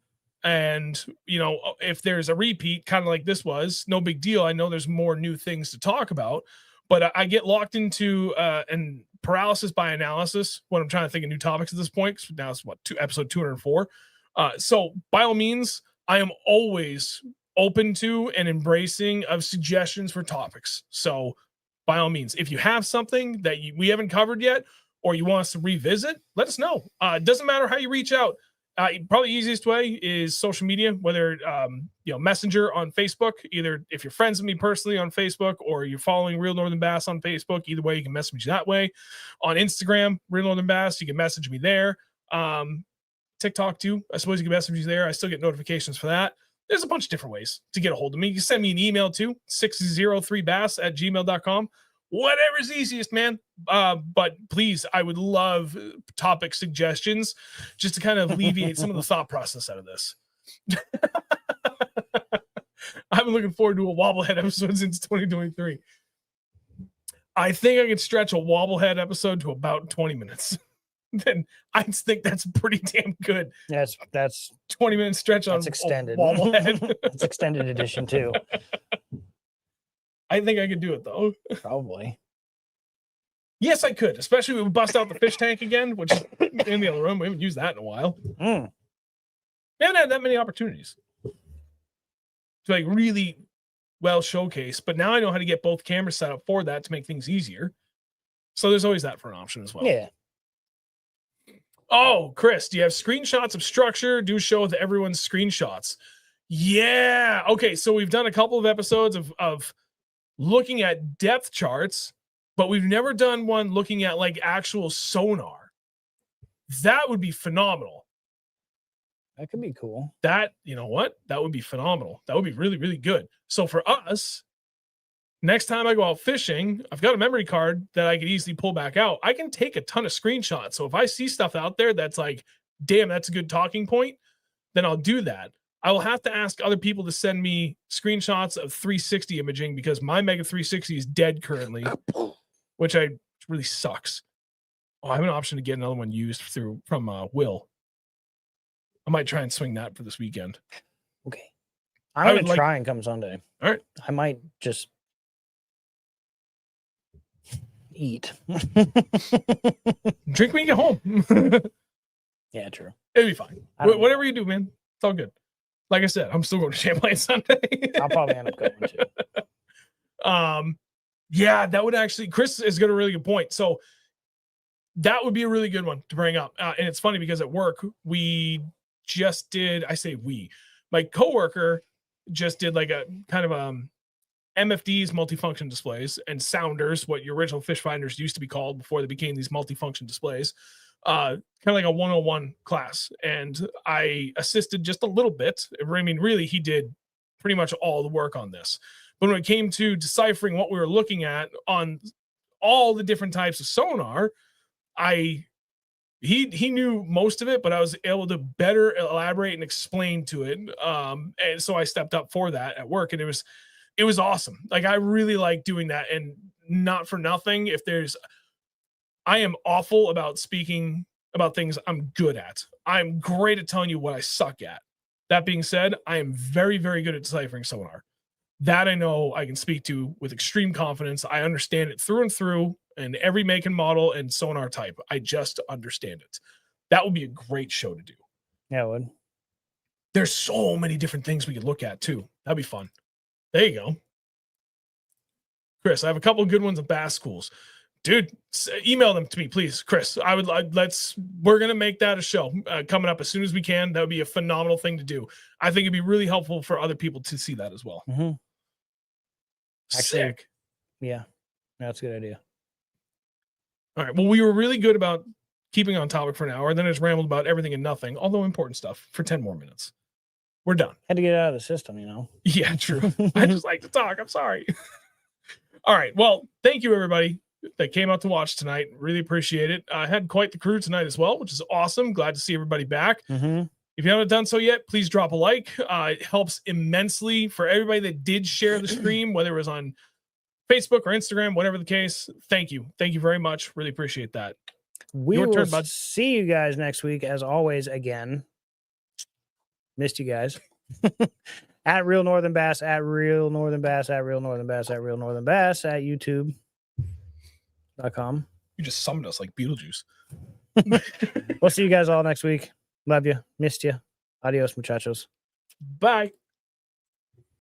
And, if there's a repeat, kind of like this was, no big deal. I know there's more new things to talk about, but I get locked into an paralysis by analysis when I'm trying to think of new topics at this point. Because now it's episode 204. So by all means, I am always open to and embracing of suggestions for topics. So by all means, if you have something that we haven't covered yet, or you want us to revisit, let us know. It doesn't matter how you reach out. Probably the easiest way is social media, whether, Messenger on Facebook, either if you're friends with me personally on Facebook or you're following Real Northern Bass on Facebook, either way, you can message me that way. On Instagram, Real Northern Bass, you can message me there. TikTok too. I suppose you can message me there. I still get notifications for that. there's a bunch of different ways to get a hold of me. You can send me an email too, 603bass@gmail.com. Whatever's easiest, man. But please, I would love topic suggestions just to kind of alleviate some of the thought process out of this. I've been looking forward to a Wobblehead episode since 2023. I think I could stretch a Wobblehead episode to about 20 minutes. Then I think that's pretty damn good. That's 20-minute stretch on extended. Wobblehead. It's extended edition too. I think I could do it though. Probably. Yes, I could, especially if we bust out the fish tank again, which is in the other room. We haven't used that in a while. We haven't had that many opportunities to like really well showcase, but now I know how to get both cameras set up for that to make things easier. So there's always that for an option as well. Yeah. Oh, Chris, do you have screenshots of structure? Do show with everyone's screenshots. Yeah. Okay. So we've done a couple of episodes of looking at depth charts, but we've never done one looking at like actual sonar. That would be phenomenal. That could be cool. That, you know what? That would be phenomenal. That would be really, really good. So for us, next time I go out fishing, I've got a memory card that I could easily pull back out. I can take a ton of screenshots. So if I see stuff out there that's like, damn, that's a good talking point, then I'll do that. I will have to ask other people to send me screenshots of 360 imaging because my Mega 360 is dead currently, which really sucks. Oh, I have an option to get another one used from Will. I might try and swing that for this weekend. Okay. I'm going to try and come Sunday. All right. I might just eat. Drink when you get home. Yeah, true. It'll be fine. Whatever you do, man. It's all good. Like I said, I'm still going to Champlain Sunday. I'll probably end up going too. Yeah, that would actually, Chris has got a really good point. So that would be a really good one to bring up. And it's funny because at work, we just did, my coworker just did like a kind of MFDs, multifunction displays, and sounders, what your original fish finders used to be called before they became these multifunction displays. Kind of like a 101 class. And I assisted just a little bit. I mean, really, he did pretty much all the work on this. But when it came to deciphering what we were looking at on all the different types of sonar, he knew most of it, but I was able to better elaborate and explain to it. And so I stepped up for that at work, and it was awesome. Like, I really like doing that, and not for nothing. I am awful about speaking about things I'm good at. I'm great at telling you what I suck at. That being said, I am very, very good at deciphering sonar. That I know I can speak to with extreme confidence. I understand it through and through, and every make and model and sonar type. I just understand it. That would be a great show to do. Yeah, it would. There's so many different things we could look at too. That'd be fun. There you go. Chris, I have a couple of good ones of bass schools. Dude, email them to me, please. Chris, we're going to make that a show coming up as soon as we can. That would be a phenomenal thing to do. I think it'd be really helpful for other people to see that as well. Mm-hmm. Actually, sick. Yeah, that's a good idea. All right. Well, we were really good about keeping on topic for an hour. Then I just rambled about everything and nothing, although important stuff, for 10 more minutes. We're done. Had to get it out of the system, you know? Yeah, true. I just like to talk. I'm sorry. All right. Well, thank you, everybody that came out to watch tonight. Really appreciate it. I had quite the crew tonight as well, which is awesome. Glad to see everybody back. Mm-hmm. If you haven't done so yet, please drop a like. It helps immensely for everybody that did share the stream, whether it was on Facebook or Instagram, whatever the case. Thank you. Thank you very much. Really appreciate that. We will see you guys next week, as always, again. Missed you guys. At Real Northern Bass, at Real Northern Bass, at Real Northern Bass, at Real Northern Bass, at YouTube.com. You just summoned us like Beetlejuice. We'll see you guys all next week. Love you. Missed you. Adios, muchachos. Bye.